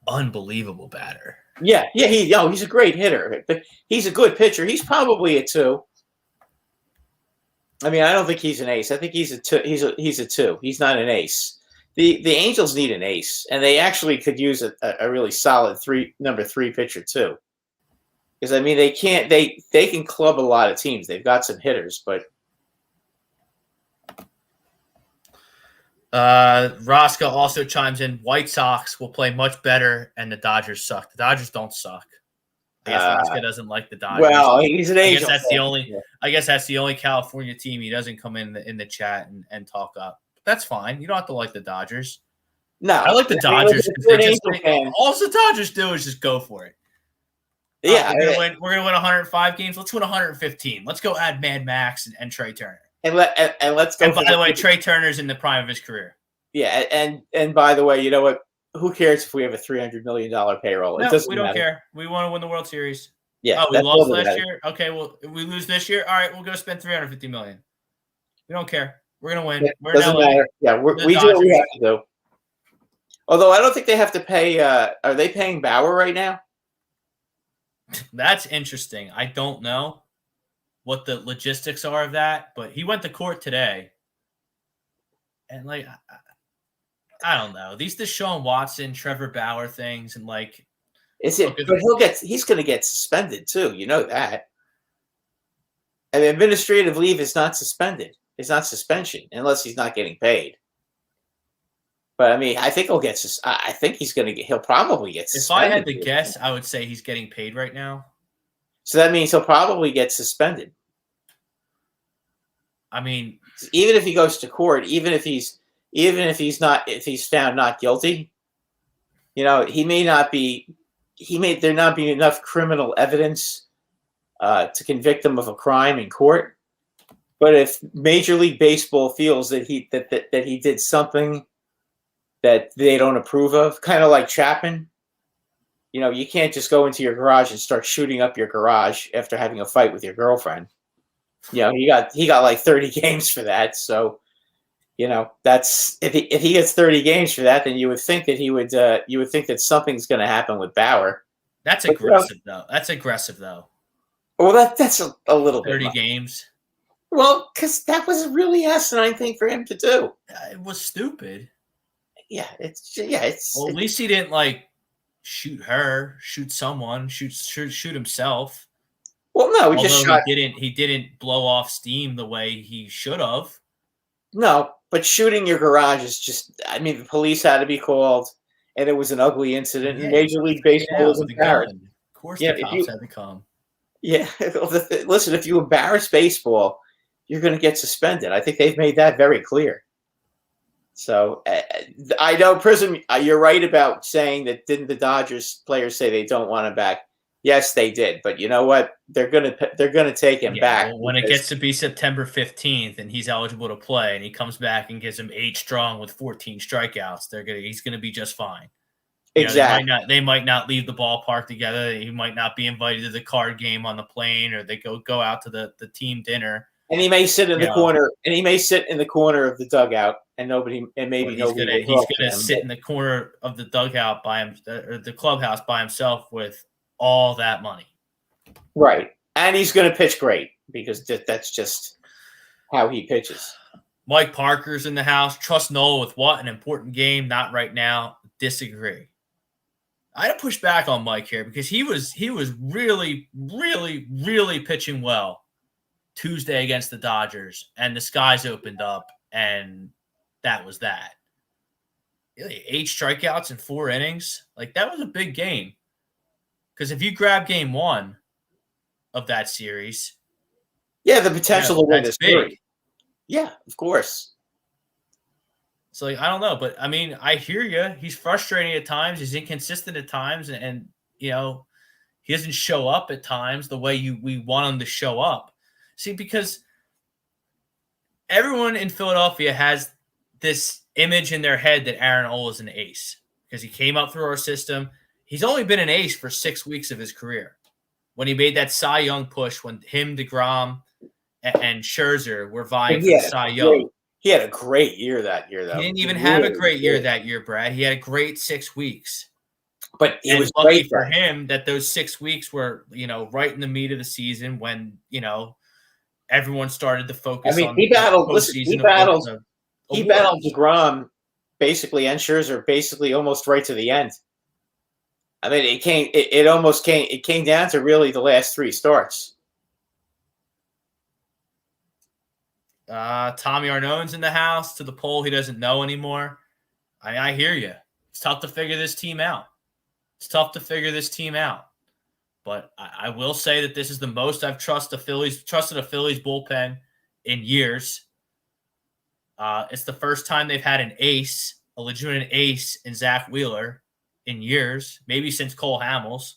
unbelievable batter. Yeah, he's a great hitter, but he's a good pitcher. He's probably a 2. I mean, I don't think he's an ace. I think he's a 2. He's a 2. He's not an ace. The Angels need an ace, and they actually could use a really solid number 3 pitcher too. Because I mean, they can club a lot of teams. They've got some hitters, but Rosca also chimes in. White Sox will play much better, and the Dodgers suck. The Dodgers don't suck. I guess Rosca doesn't like the Dodgers. Well, he's an Angel. I guess that's the only California team he doesn't come in the chat and talk up. That's fine. You don't have to like the Dodgers. No, I like the Dodgers. All the Dodgers do is just go for it. Yeah, we're gonna win 105 games. Let's win 115. Let's go add Mad Max and Trey Turner. And let's go. And by the way, Trey Turner's in the prime of his career. Yeah, and by the way, you know what? Who cares if we have a $300 million payroll? No, it doesn't we don't matter. care. We want to win the World Series. Yeah. Oh, we lost last year. Okay, well, if we lose this year, all right, we'll go spend $350 million. We don't care. We're gonna win. It doesn't matter. Yeah, we do what we have to do. Although I don't think they have to pay. Are they paying Bauer right now? That's interesting. I don't know what the logistics are of that, but he went to court today, and I don't know these Deshaun Watson, Trevor Bauer things, and is it? But he's going to get suspended too. You know that. And administrative leave is not suspended. It's not suspension unless he's not getting paid. But I mean, I think he'll get. I think he's going to get. He'll probably get suspended. If I had to guess, I would say he's getting paid right now. So that means he'll probably get suspended. I mean, even if he goes to court, even if he's found not guilty, he may not be. There not be enough criminal evidence to convict him of a crime in court. But if Major League Baseball feels that he did something that they don't approve of, kind of like Chapman, you can't just go into your garage and start shooting up your garage after having a fight with your girlfriend. He got like 30 games for that. So, that's if he gets 30 games for that, then you would think that you would think that something's going to happen with Bauer. That's aggressive though. That's aggressive though. Well, that's a little 30 bit. 30 games. Well, because that was a really asinine thing for him to do. It was stupid. Yeah, Well, at least he didn't shoot her, shoot someone, shoot himself. Well, no, He didn't blow off steam the way he should have. No, but shooting your garage is just. I mean, the police had to be called, and it was an ugly incident. Yeah, Major League Baseball was embarrassed. Of course, the cops had to come. Yeah, listen. If you embarrass baseball, you're going to get suspended. I think they've made that very clear. So I know, Prism, you're right about saying that. Didn't the Dodgers players say they don't want him back? Yes, they did. But you know what? They're gonna take him back. Well, when it gets to be September 15th and he's eligible to play, and he comes back and gives him 8 strong with 14 strikeouts, he's gonna be just fine. Exactly. They might not leave the ballpark together. He might not be invited to the card game on the plane, or they go out to the team dinner. And he may sit in the corner. And he may sit in the corner of the dugout, and maybe he's gonna sit in the corner of the dugout by him, or the clubhouse by himself with all that money. Right, and he's gonna pitch great because that's just how he pitches. Mike Parker's in the house. Trust Noel with what? An important game. Not right now. Disagree. I had to push back on Mike here because he was really, really, really pitching well Tuesday against the Dodgers, and the skies opened up, and that was that. 8 strikeouts in 4 innings. That was a big game. Because if you grab game 1 of that series, the potential to win this series. Yeah, of course. So I don't know, but I mean, I hear you. He's frustrating at times. He's inconsistent at times, and he doesn't show up at times the way we want him to show up. See, because everyone in Philadelphia has this image in their head that Aaron Ole is an ace because he came up through our system. He's only been an ace for 6 weeks of his career. When he made that Cy Young push, when him, DeGrom, and Scherzer were vying for Cy Young. He had a great year that year, though. He didn't even have a great year that year, Brad. He had a great 6 weeks. But it was lucky great for him that those 6 weeks were, right in the meat of the season when, everyone started to focus on he battled DeGrom basically and Scherzer basically almost right to the end. I mean, it came down to really the last 3 starts. Tommy Arnone's in the house to the poll. He doesn't know anymore. I hear you. It's tough to figure this team out. But I will say that this is the most I've trusted a Phillies bullpen in years. It's the first time they've had a legitimate ace in Zach Wheeler in years, maybe since Cole Hamels.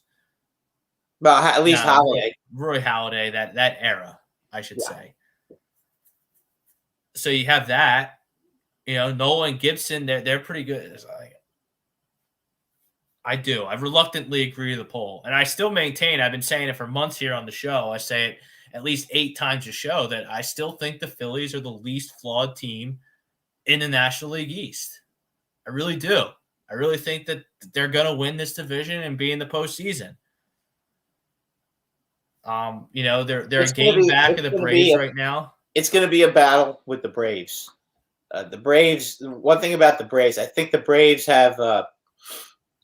Well, at least Halladay. Roy Halladay, that era, I should say. So you have that. Nolan Gibson, they're pretty good. I do. I reluctantly agree to the poll. And I still maintain, I've been saying it for months here on the show. I say it at least 8 times a show that I still think the Phillies are the least flawed team in the National League East. I really do. I really think that they're going to win this division and be in the postseason. They're a game back of the Braves right now. It's going to be a battle with the Braves. The Braves, one thing about the Braves, I think the Braves have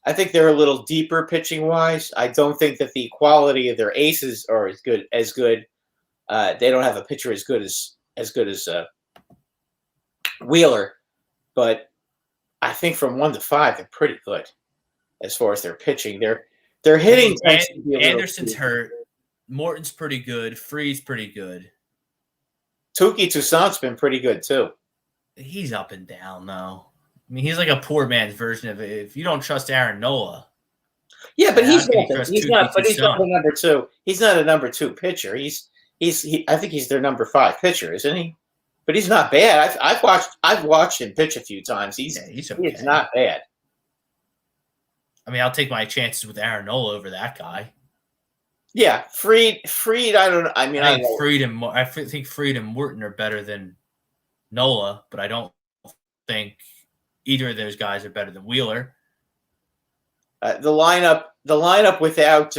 I think they're a little deeper pitching-wise. I don't think that the quality of their aces are as good. They don't have a pitcher as good as Wheeler, but I think from 1 to 5, they're pretty good as far as their pitching. Their hitting tends to be a little Anderson's hurt. Morton's pretty good. Free's pretty good. Tuki Toussaint's been pretty good too. He's up and down though. I mean, he's like a poor man's version of it. If you don't trust Aaron Nola. Yeah, but he's can you not. trust He's Tuki not. But he's Toussaint? not a number 2. He's not a number 2 pitcher. I think he's their number 5 pitcher, isn't he? But he's not bad. I've watched him pitch a few times. He's okay. He's not bad. I mean, I'll take my chances with Aaron Nola over that guy. Yeah, Freed. I don't know. I mean, I think Freed and Morton are better than Nola, but I don't think either of those guys are better than Wheeler. The lineup without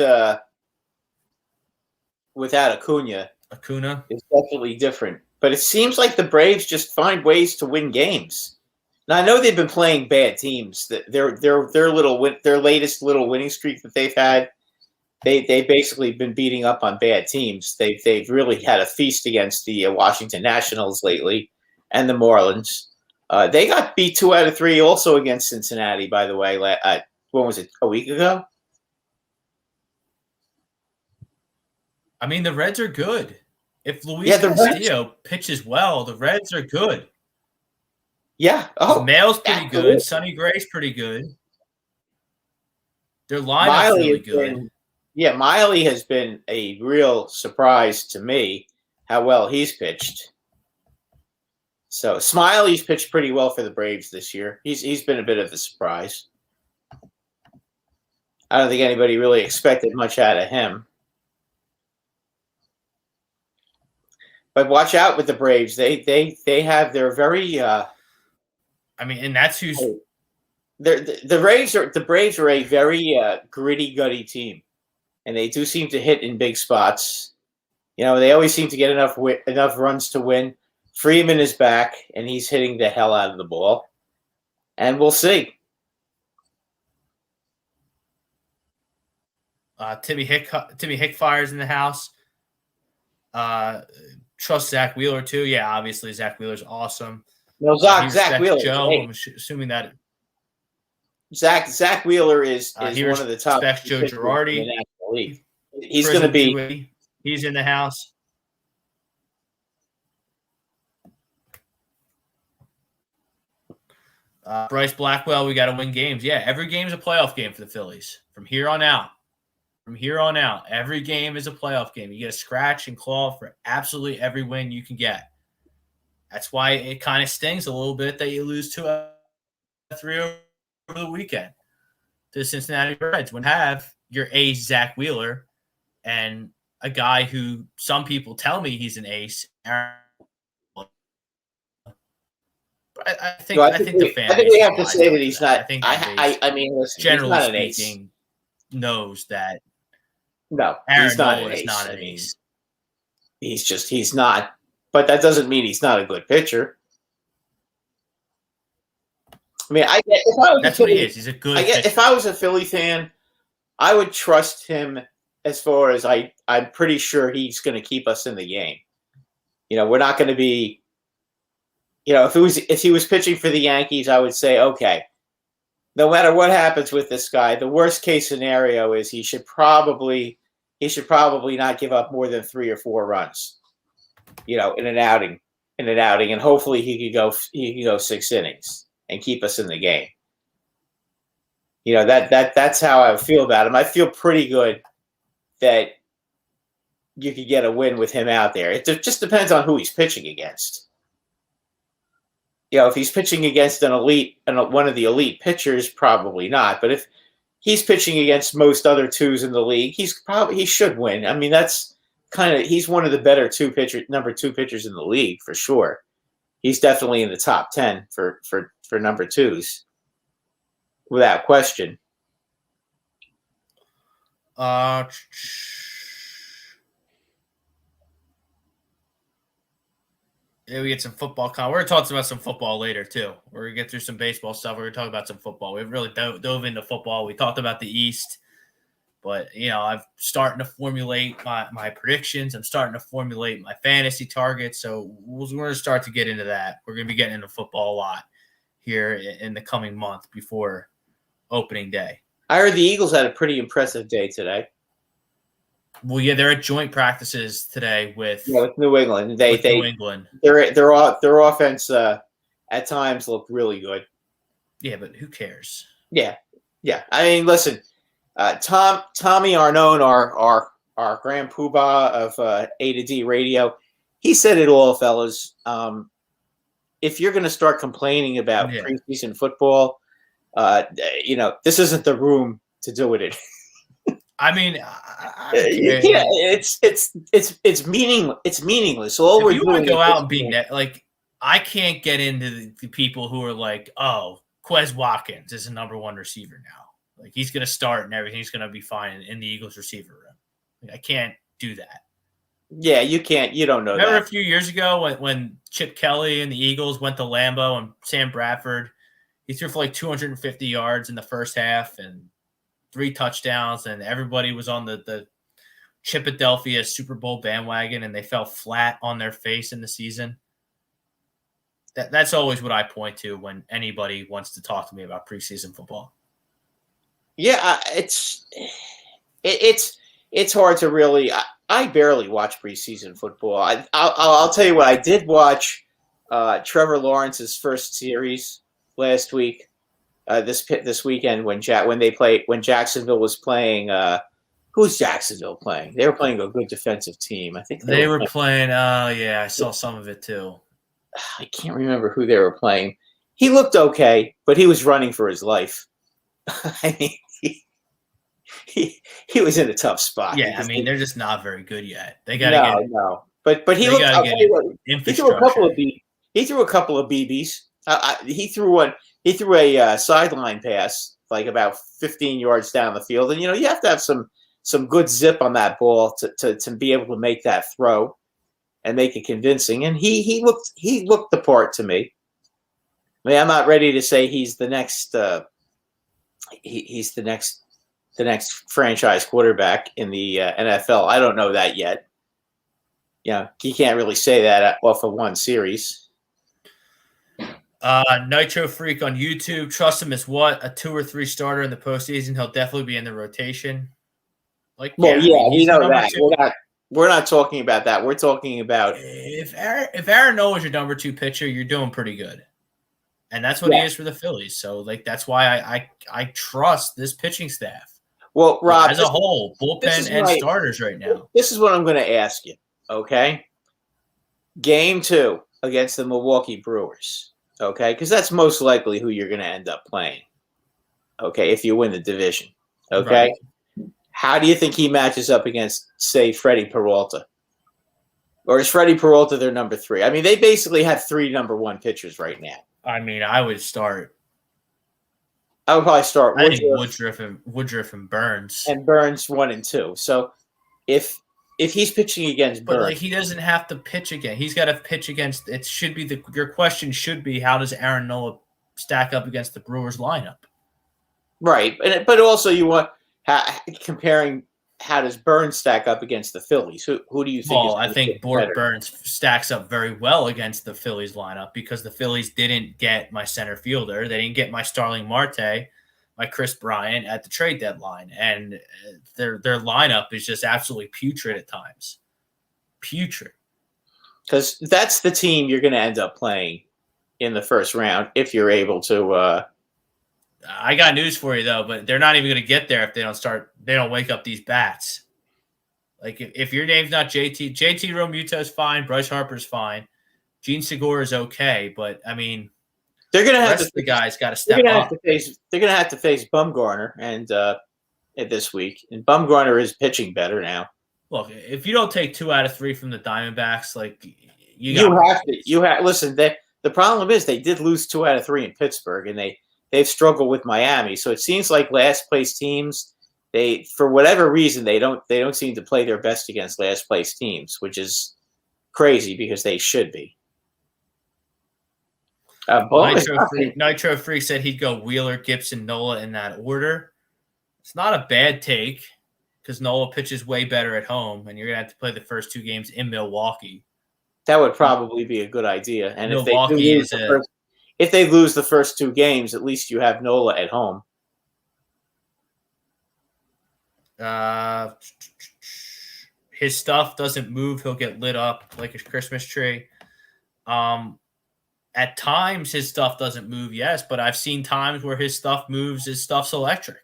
Acuna is definitely different. But it seems like the Braves just find ways to win games. Now I know they've been playing bad teams. Their latest little winning streak that they've had, they basically been beating up on bad teams. They've really had a feast against the Washington Nationals lately and the Marlins. They got beat 2 out of 3 also against Cincinnati. By the way, when was it? A week ago? I mean, the Reds are good. If Luis Castillo pitches well, the Reds are good. Yeah. Oh, Mail's pretty good. Sonny Gray's pretty good. Their lineup's really good. Miley has been a real surprise to me how well he's pitched. So Smiley's pitched pretty well for the Braves this year. He's been a bit of a surprise. I don't think anybody really expected much out of him. But watch out with the Braves. They have their very. I mean, and that's who's. The Braves are a very gritty, gutty team, and they do seem to hit in big spots. You know, they always seem to get enough runs to win. Freeman is back, and he's hitting the hell out of the ball, and we'll see. Timmy Hickfire's in the house. Trust Zach Wheeler too. Yeah, obviously Zach Wheeler's awesome. No, Zach Wheeler. Joe, hey. I'm assuming that Zach Wheeler is one of the top. Joe Girardi. In the National League. He's going to be. He's in the house. Bryce Blackwell, we got to win games. Yeah, every game is a playoff game for the Phillies from here on out. From here on out, every game is a playoff game. You get a scratch and claw for absolutely every win you can get. That's why it kind of stings a little bit that you lose 2 out of 3 over the weekend to the Cincinnati Reds. When you have your ace, Zach Wheeler, and a guy who some people tell me he's an ace, I think the fan base we have to say that he's not. I mean, listen, generally he's not an speaking, ace. knows that. No, Aaron he's not Nola an ace. is not an ace. He's not. But that doesn't mean he's not a good pitcher. I mean, that's what he is. He's a good pitcher. If I was a Philly fan, I would trust him as far as I'm pretty sure he's going to keep us in the game. You know, we're not going to be. You know, if he was pitching for the Yankees, I would say, okay, no matter what happens with this guy, the worst case scenario is he should probably not give up more than 3 or 4 runs. You know, in an outing, and hopefully he could go 6 innings and keep us in the game. You know, that's how I feel about him. I feel pretty good that you could get a win with him out there. It just depends on who he's pitching against. You know, if he's pitching against one of the elite pitchers, probably not. But if he's pitching against most other 2s in the league, he should win. I mean, he's one of the better number 2 pitchers in the league for sure. He's definitely in the top 10 for number 2s, without question. Yeah, we get some football. We're going to talk about some football later, too. We're going to get through some baseball stuff. We're going to talk about some football. We really dove into football. We talked about the East. But, I'm starting to formulate my predictions. I'm starting to formulate my fantasy targets. So we're going to start to get into that. We're going to be getting into football a lot here in the coming month before opening day. I heard the Eagles had a pretty impressive day today. Well, yeah, they're at joint practices today with New England. New England. Their offense at times looked really good. Yeah, but who cares? Yeah. I mean, listen, Tommy Arnone, our grand poobah of A to D radio, he said it all, fellas. If you're going to start complaining about preseason football, this isn't the room to do it in. I mean, it's meaningless. So if you want to go out and be like, I can't get into the people who are like, oh, Quez Watkins is a number one receiver now. Like, he's going to start and everything's going to be fine in the Eagles receiver room. Like, I can't do that. Yeah, you can't. You don't know. Remember that. a few years ago when Chip Kelly and the Eagles went to Lambeau and Sam Bradford, he threw for like 250 yards in the first half and 3 touchdowns, and everybody was on the Chipadelphia Super Bowl bandwagon, and they fell flat on their face in the season. That's always what I point to when anybody wants to talk to me about preseason football. Yeah, it's hard to really. I barely watch preseason football. I'll tell you what, I did watch Trevor Lawrence's first series last week. This weekend when Jacksonville was playing. Who's Jacksonville playing? They were playing a good defensive team. I think they were playing. I saw some of it too. I can't remember who they were playing. He looked okay, but he was running for his life. I mean, he was in a tough spot. Yeah, I mean, they're just not very good yet. They got to get no. But he looked. He threw a couple of BBs. He threw one. He threw a sideline pass like about 15 yards down the field, and you have to have some good zip on that ball to be able to make that throw and make it convincing. And he looked the part to me. I mean, I'm not ready to say he's the next. He's the next franchise quarterback in the NFL. I don't know that yet. You can't really say that off of one series. Nitro Freak on YouTube. Trust him as what? A 2 or 3 starter in the postseason. He'll definitely be in the rotation. We know that. We're not talking about that. We're talking about if Aaron Nola is your number 2 pitcher, you're doing pretty good. And that's what he is for the Phillies. So, that's why I trust this pitching staff. Well, Rob, as a whole, bullpen and starters right now. This is what I'm going to ask you, okay? Game 2 against the Milwaukee Brewers, okay? Because that's most likely who you're going to end up playing, okay, if you win the division, okay? Right. How do you think he matches up against, say, Freddie Peralta? Or is Freddie Peralta their number 3? I mean, they basically have 3 number 1 pitchers right now. I mean, I would probably start Woodruff and Burns. And Burns 1 and 2. So if he's pitching against Burns, but he doesn't have to pitch again. He's got to pitch against. It should be your question should be, how does Aaron Nola stack up against the Brewers lineup? Right, but also you want comparing. How does Burns stack up against the Phillies? Who do you think? Well, I think Burns stacks up very well against the Phillies lineup because the Phillies didn't get my center fielder. They didn't get my Starling Marte, my Chris Bryant at the trade deadline. And their lineup is just absolutely putrid at times. Putrid. Because that's the team you're going to end up playing in the first round if you're able to I got news for you, though, but they're not even going to get there if they don't wake up these bats. Like, if your name's not JT Realmuto is fine, Bryce Harper's fine, Gene Segura is okay, but, I mean, they're going to have the guys got to step up. They're going to have to face Bumgarner and this week, and Bumgarner is pitching better now. Look, if you don't take 2 out of 3 from the Diamondbacks, like, you have to. Listen, the problem is they did lose 2 out of 3 in Pittsburgh, and they've struggled with Miami. So it seems like last place teams, for whatever reason, they don't seem to play their best against last place teams, which is crazy because they should be. Nitro Freak said he'd go Wheeler, Gibson, Nola in that order. It's not a bad take. because Nola pitches way better at home, and you're gonna have to play the first 2 games in Milwaukee. That would probably be a good idea. And Milwaukee if they lose the first 2 games, at least you have Nola at home. His stuff doesn't move. He'll get lit up like a Christmas tree. At times, his stuff doesn't move, yes, but I've seen times where his stuff moves. His stuff's electric.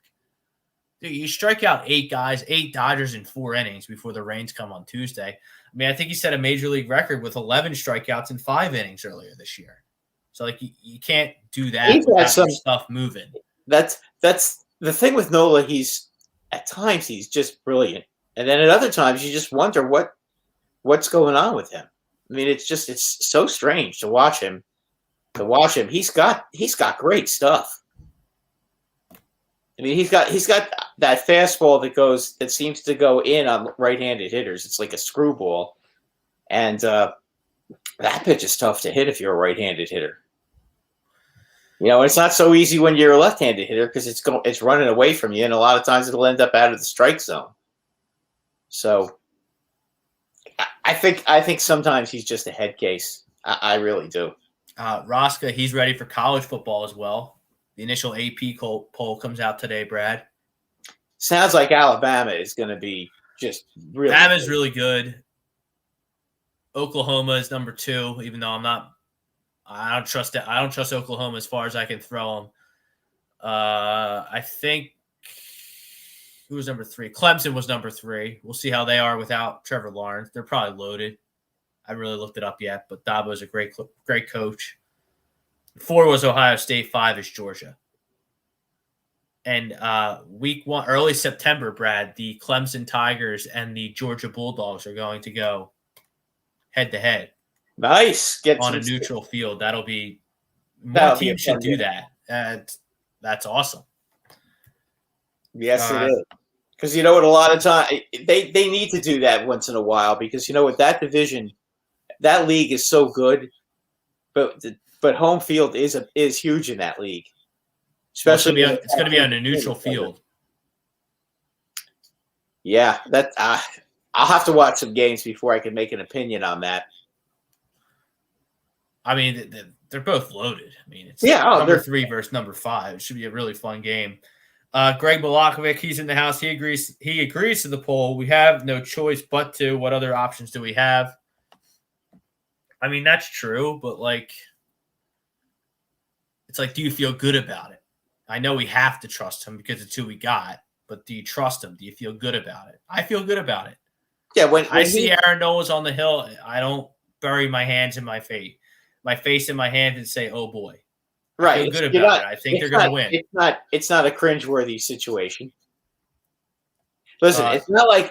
Dude, you strike out 8 guys, 8 Dodgers in 4 innings before the rains come on Tuesday. I mean, I think he set a major league record with 11 strikeouts in 5 innings earlier this year. So, like, you can't do that without your stuff moving. That's the thing with Nola. At times he's just brilliant, and then at other times you just wonder what's going on with him. I mean, it's so strange to watch him. He's got great stuff. I mean, he's got that fastball that seems to go in on right-handed hitters. It's like a screwball, and that pitch is tough to hit if you're a right-handed hitter. You know, it's not so easy when you're a left-handed hitter because it's running away from you, and a lot of times it'll end up out of the strike zone. So, I think sometimes he's just a head case. I really do. Rosca, he's ready for college football as well. The initial AP poll comes out today, Brad. Sounds like Alabama is going to be just really Alabama's really good. Oklahoma is number 2, even though I don't trust it. I don't trust Oklahoma as far as I can throw them. I think who was number 3? Clemson was number 3. We'll see how they are without Trevor Lawrence. They're probably loaded. I haven't really looked it up yet, but Dabo's a great coach. 4 was Ohio State. 5 is Georgia. And week 1, early September, Brad, the Clemson Tigers and the Georgia Bulldogs are going to go head-to-head. Nice. On a neutral field. That'll be – more teams should do that. That's awesome. Yes, it is. Because you know what? A lot of time they need to do that once in a while because you know what? That division, that league is so good, but home field is huge in that league. Especially it's going to be on a neutral field. Yeah, I'll have to watch some games before I can make an opinion on that. I mean, they're both loaded. I mean, it's number 3 versus number 5. It should be a really fun game. Greg Milakovic, he's in the house. He agrees to the poll. We have no choice but to. What other options do we have? I mean, that's true, but it's like, do you feel good about it? I know we have to trust him because it's who we got, but do you trust him? Do you feel good about it? I feel good about it. Yeah, when I see Aaron Nola's on the hill, I don't bury my hands in my face in my hands and say, "Oh boy." Right. I feel good about it. I think they're going to win. It's not a cringeworthy situation. Listen,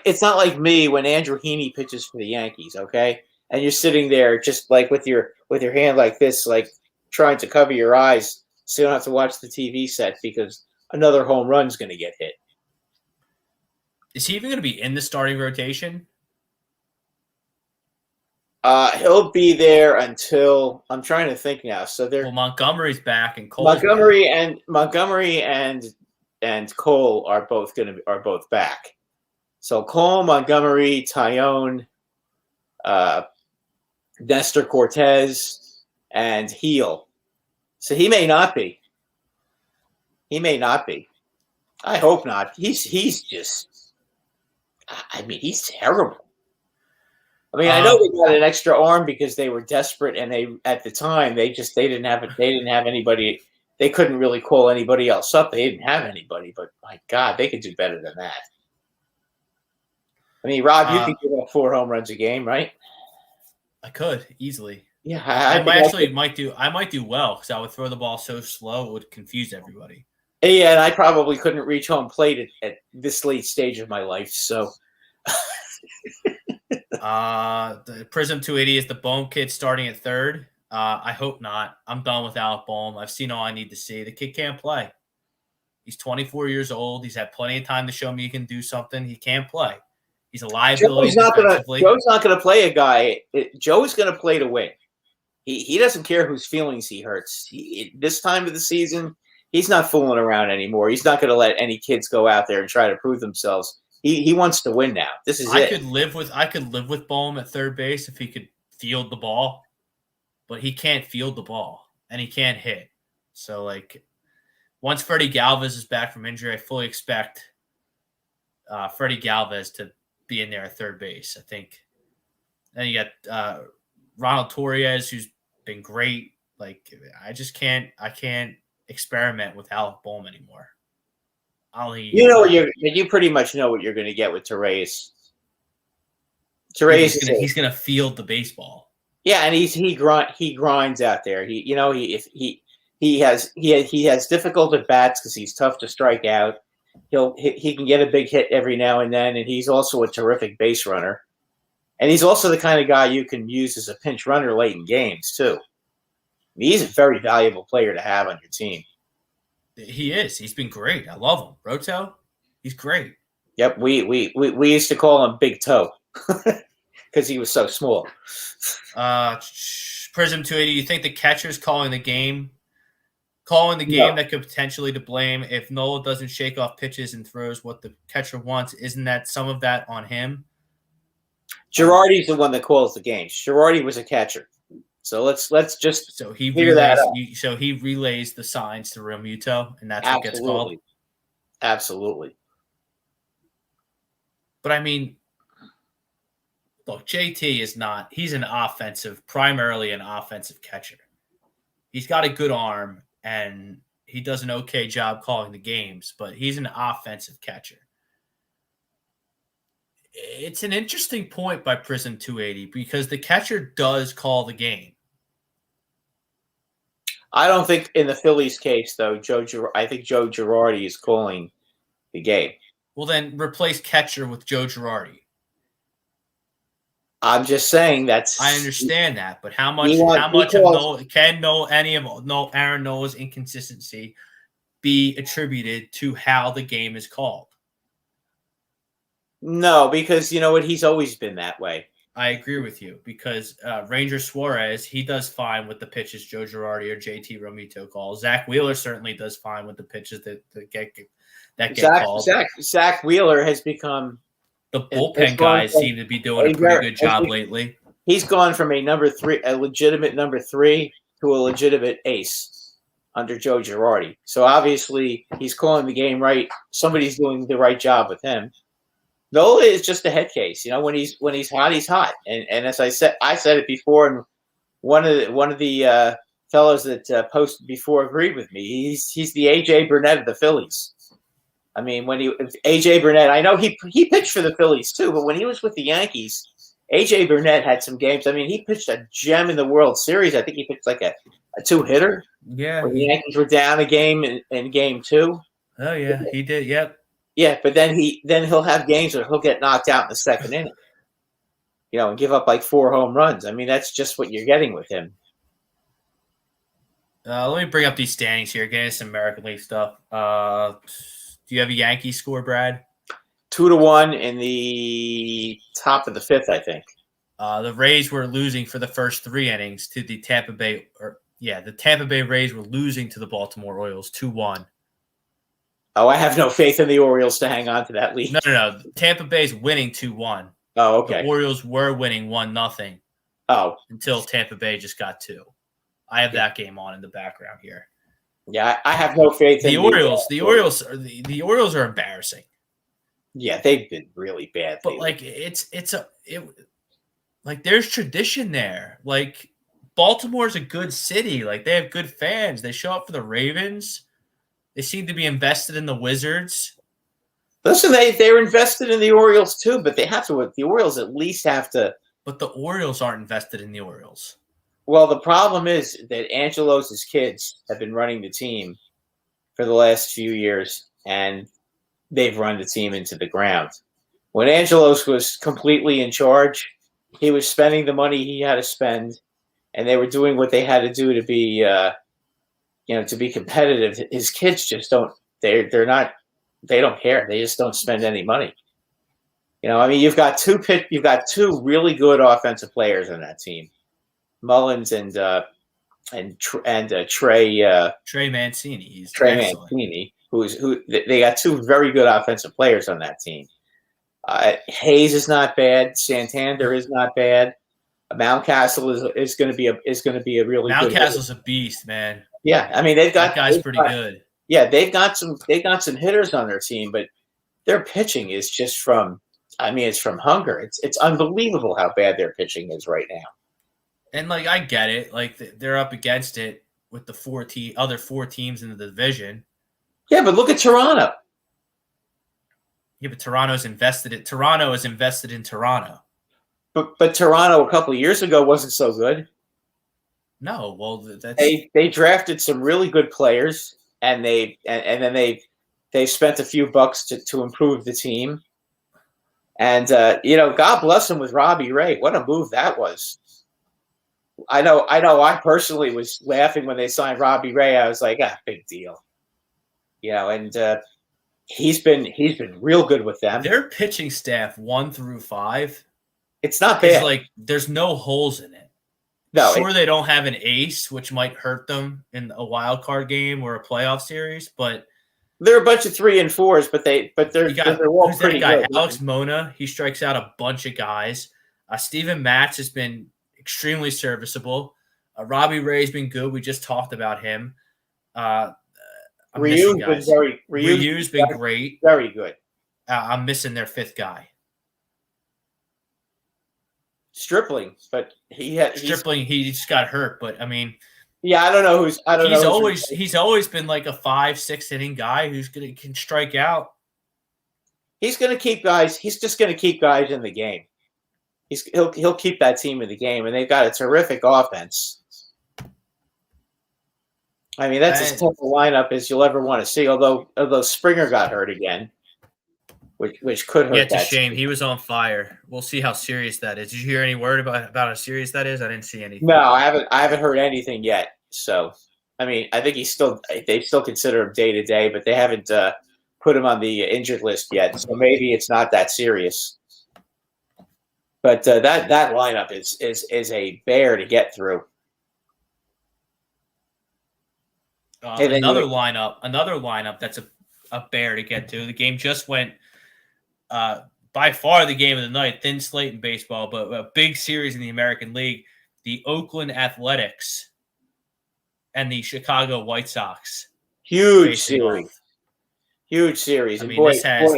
it's not like me when Andrew Heaney pitches for the Yankees, okay? And you're sitting there just like with your hand like this, like trying to cover your eyes so you don't have to watch the TV set because another home run's going to get hit. Is he even going to be in the starting rotation? He'll be there until I'm trying to think now. So Montgomery's back and Cole. Montgomery and Cole are both back. So Cole, Montgomery, Tyone, Nestor Cortez, and Heel. So he may not be. I hope not. He's just. I mean, he's terrible. I mean, I know they got an extra arm because they were desperate, and at the time they didn't have anybody. They couldn't really call anybody else up. They didn't have anybody, but my God, they could do better than that. I mean, Rob, you could give up 4 home runs a game, right? I could easily. Yeah, I might do well because I would throw the ball so slow it would confuse everybody. Yeah, and I probably couldn't reach home plate at this late stage of my life, so. The Prism 280 is the Bohm kid starting at 3rd. I hope not. I'm done with Alec Bohm. I've seen all I need to see. The kid can't play. He's 24 years old. He's had plenty of time to show me he can do something. He can't play. He's a liability. Joe's not going to play a guy. Joe is going to play to win. He doesn't care whose feelings he hurts. This time of the season, he's not fooling around anymore. He's not going to let any kids go out there and try to prove themselves. He wants to win now. This is I it. could live with Bohm at third base if he could field the ball, but he can't field the ball and he can't hit. So like once Freddie Galvis is back from injury, I fully expect Freddie Galvis to be in there at third base. I think. Then you got Ronald Torres, who's been great. Like I can't experiment with Alec Bohm anymore. You pretty much know what you're going to get with Torres. Torres, he's going to field the baseball. Yeah, and he grinds out there. He has difficult at bats because he's tough to strike out. He can get a big hit every now and then, and he's also a terrific base runner. And he's also the kind of guy you can use as a pinch runner late in games too. He's a very valuable player to have on your team. He is. He's been great. I love him. Roto, he's great. Yep, we used to call him Big Toe because he was so small. Prism 280. You think the catcher's calling the game that could potentially to blame if Nola doesn't shake off pitches and throws what the catcher wants? Isn't that some of that on him? Girardi's the one that calls the games. Girardi was a catcher. So let's just figure that out. So he relays the signs to Realmuto, and that's what gets called. Absolutely. But I mean, look, JT is not. He's primarily an offensive catcher. He's got a good arm, and he does an okay job calling the games. But he's an offensive catcher. It's an interesting point by Prism 280 because the catcher does call the game. I don't think in the Phillies case, though, I think Joe Girardi is calling the game. Well, then replace catcher with Joe Girardi. I'm just saying I understand that, but how much of Aaron Nola's inconsistency be attributed to how the game is called? No, because you know what? He's always been that way. I agree with you because Ranger Suarez, he does fine with the pitches Joe Girardi or JT Realmuto calls. Zach Wheeler certainly does fine with the pitches that get called. Zach Wheeler has become the bullpen guys seem to be doing a pretty good job lately. He's gone from a legitimate number 3 to a legitimate ace under Joe Girardi. So obviously he's calling the game right. Somebody's doing the right job with him. Nola is just a head case. You know, when he's hot, he's hot. And as I said it before, and one of the fellows that posted before agreed with me. He's the AJ Burnett of the Phillies. I mean, AJ Burnett, I know he pitched for the Phillies too, but when he was with the Yankees, AJ Burnett had some games. I mean, he pitched a gem in the World Series. I think he pitched like a 2-hitter. Yeah. When the Yankees were down a game in game 2. Oh yeah, he did. Yep. Yeah, but then he'll have games where he'll get knocked out in the second inning, and give up like 4 home runs. I mean, that's just what you're getting with him. Let me bring up these standings here, getting some American League stuff. Do you have a Yankees score, Brad? 2-1 in the top of the 5th, I think. The Rays were losing for the first 3 innings to the Tampa Bay. The Tampa Bay Rays were losing to the Baltimore Orioles 2-1. Oh, I have no faith in the Orioles to hang on to that lead. No. Tampa Bay's winning 2-1. Oh, okay. The Orioles were winning 1-0. Oh. Until Tampa Bay just got 2. I have that game on in the background here. Yeah, I have no faith in the Orioles. The Orioles are embarrassing. Yeah, they've been really bad. But there's tradition there. Like Baltimore's a good city. Like they have good fans. They show up for the Ravens. They seem to be invested in the Wizards. Listen, they're invested in the Orioles too, but they have to. The Orioles at least have to. But the Orioles aren't invested in the Orioles. Well, the problem is that Angelos' kids have been running the team for the last few years, and they've run the team into the ground. When Angelos was completely in charge, he was spending the money he had to spend, and they were doing what they had to do to be, to be competitive. His kids just don't. They don't care. They just don't spend any money. I mean, you've got two really good offensive players on that team. Mullins and Trey Mancini. They got 2 very good offensive players on that team. Hayes is not bad. Santander is not bad. Mountcastle is going to be a really good. Mountcastle's a beast, man. Yeah, I mean that guy's pretty good. Yeah, they've got some hitters on their team, but their pitching is just from. I mean, it's from hunger. It's unbelievable how bad their pitching is right now. And like I get it, like they're up against it with the other four teams in the division. Yeah, but look at Toronto. Yeah, but Toronto is invested in Toronto. But Toronto a couple of years ago wasn't so good. No, well, they drafted some really good players, and then they spent a few bucks to improve the team. And God bless him with Robbie Ray. What a move that was. I know. I personally was laughing when they signed Robbie Ray. I was like, big deal. And he's been real good with them. Their pitching staff 1 through 5. It's not bad. Like there's no holes in it. No, sure, they don't have an ace, which might hurt them in a wild card game or a playoff series. But they're a bunch of 3 and 4s. They're all pretty good. Alex Mona, he strikes out a bunch of guys. Steven Matz has been extremely serviceable. Robbie Ray's been good. We just talked about him. Ryu's been great. Very good. I'm missing their 5th guy. Stripling, but he just got hurt. But I mean, yeah, I don't know who's. He's always been like a 5-6 inning guy who's can strike out. He's going to keep guys. He's just going to keep guys in the game. He'll keep that team in the game, and they've got a terrific offense. I mean, that's as tough a lineup as you'll ever want to see. Although Springer got hurt again, which could hurt. Yeah, it's a shame. He was on fire. We'll see how serious that is. Did you hear any word about how serious that is? I didn't see anything. No, I haven't heard anything yet. So, I mean, I think they still consider him day to day, but they haven't put him on the injured list yet. So maybe it's not that serious. But that lineup is a bear to get through. Another lineup that's a bear to get to. The game just went by far the game of the night. Thin slate in baseball, but a big series in the American League. The Oakland Athletics and the Chicago White Sox. Huge series. I mean,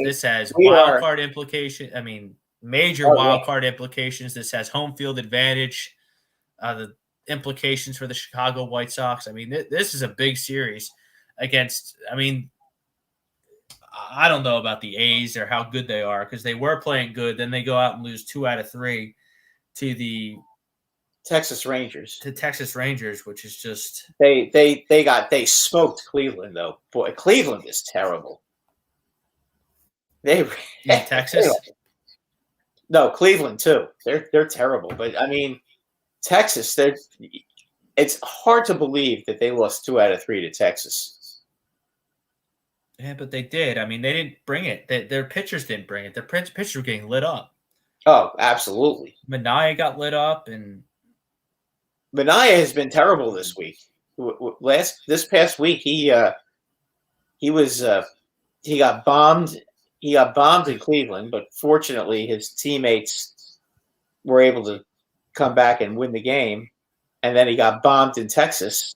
this has wild card implications. I mean, major wild card implications. This has home field advantage. The implications for the Chicago White Sox. I mean, this is a big series against. I mean, I don't know about the A's or how good they are because they were playing good. Then they go out and lose 2 out of 3 to the Texas Rangers. Which is just they smoked Cleveland though. Boy, Cleveland is terrible. Texas. No, Cleveland too. They're terrible. But I mean, Texas. It's hard to believe that they lost 2 out of 3 to Texas. Yeah, but they did. I mean, they didn't bring it. Their pitchers didn't bring it. Their pitchers were getting lit up. Oh, absolutely. Mania got lit up, and Mania has been terrible this week. This past week, he got bombed. He got bombed in Cleveland, but fortunately, his teammates were able to come back and win the game. And then he got bombed in Texas,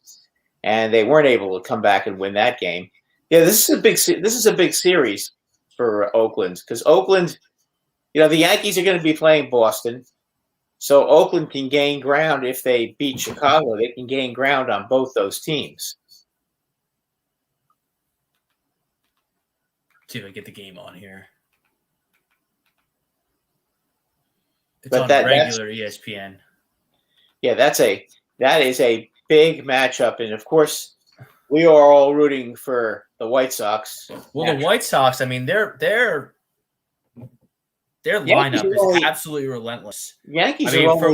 and they weren't able to come back and win that game. Yeah, this is a big series for Oakland because Oakland, the Yankees are going to be playing Boston, so Oakland can gain ground if they beat Chicago. They can gain ground on both those teams. See if I get the game on here. It's but on regular ESPN. Yeah, that is a big matchup, and of course, we are all rooting for the White Sox. Well, the White Sox, I mean, their lineup is absolutely relentless. Yankees. I mean, for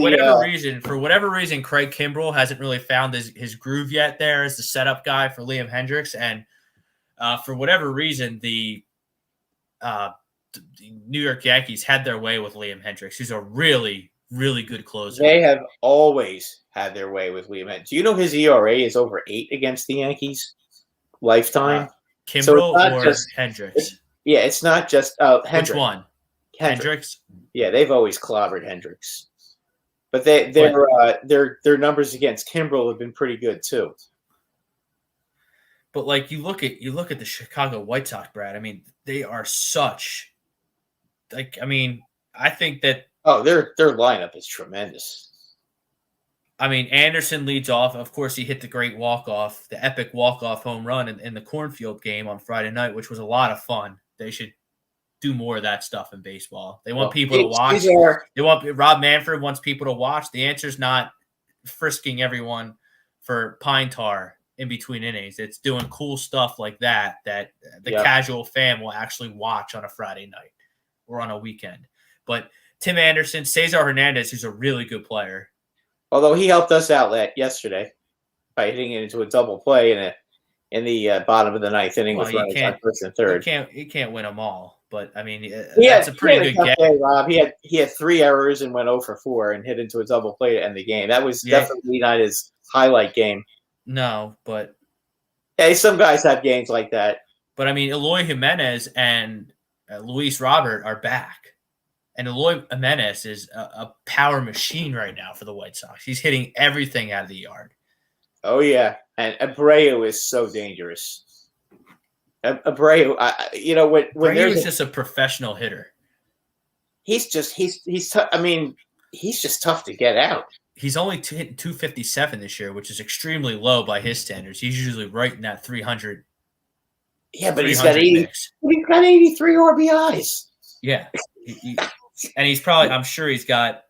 whatever reason, Craig Kimbrell hasn't really found his groove yet. There as the setup guy for Liam Hendricks, and for whatever reason, the New York Yankees had their way with Liam Hendricks, who's a really, really good closer. They have always had their way with Liam Hendricks. Do you know his ERA is over 8 against the Yankees lifetime? Kimbrell or Hendricks? It's not just Hendricks. Which one? Hendricks. Yeah, they've always clobbered Hendricks. But their numbers against Kimbrel have been pretty good too. But like you look at the Chicago White Sox, Brad. I mean, they are such I think that their lineup is tremendous. I mean, Anderson leads off. Of course, he hit the great walk-off, the epic walk-off home run in the Cornfield game on Friday night, which was a lot of fun. They should do more of that stuff in baseball. They want people to watch. They want Rob Manfred wants people to watch. The answer's not frisking everyone for pine tar in between innings. It's doing cool stuff like that the casual fan will actually watch on a Friday night or on a weekend. But Tim Anderson, Cesar Hernandez, who's a really good player. Although he helped us out yesterday by hitting it into a double play in the bottom of the ninth inning with runners on first and third. He can't win them all, but I mean, that's a pretty good game. Day, Rob. He had 3 errors and went 0 for 4 and hit into a double play to end the game. That was definitely not his highlight game. No, but some guys have games like that. But I mean, Eloy Jimenez and Luis Robert are back. And Eloy Jimenez is a power machine right now for the White Sox. He's hitting everything out of the yard. Oh, yeah. And Abreu is so dangerous. Abreu, when Abreu is just a professional hitter. He's just tough to get out. He's only hitting 257 this year, which is extremely low by his standards. He's usually right in that 300. Yeah, but he's got 83 RBIs. Yeah. And he's probably, I'm sure he's got.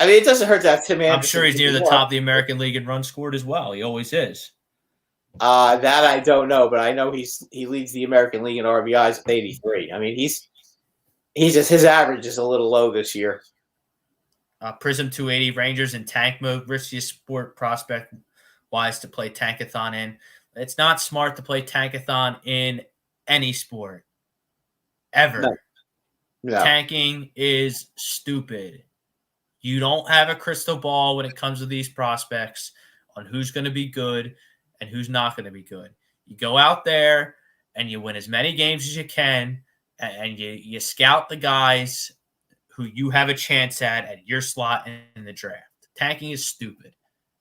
I mean, it doesn't hurt to have Tim Anderson. I'm sure he's near the top of the American League in runs scored as well. He always is. That I don't know, but I know he leads the American League in RBIs with 83. I mean, he's just his average is a little low this year. Prism 280 Rangers in tank mode, riskiest sport prospect wise to play tankathon in. It's not smart to play tankathon in any sport ever. No. Tanking is stupid. You don't have a crystal ball when it comes to these prospects on who's going to be good and who's not going to be good. You go out there and you win as many games as you can, and you scout the guys who you have a chance at your slot in the draft. Tanking is stupid.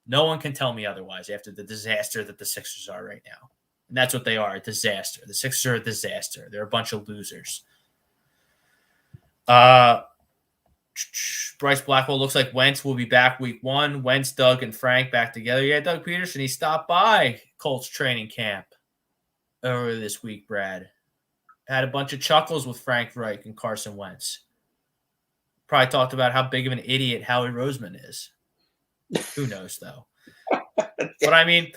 No one can tell me otherwise after the disaster that the Sixers are right now. And that's what they are, a disaster. The Sixers are a disaster. They're a bunch of losers. Bryce Blackwell looks like Wentz will be back week 1. Wentz, Doug, and Frank back together. Yeah, Doug Peterson, he stopped by Colts training camp earlier this week, Brad. Had a bunch of chuckles with Frank Reich and Carson Wentz. Probably talked about how big of an idiot Howie Roseman is. Who knows, though? But, I mean,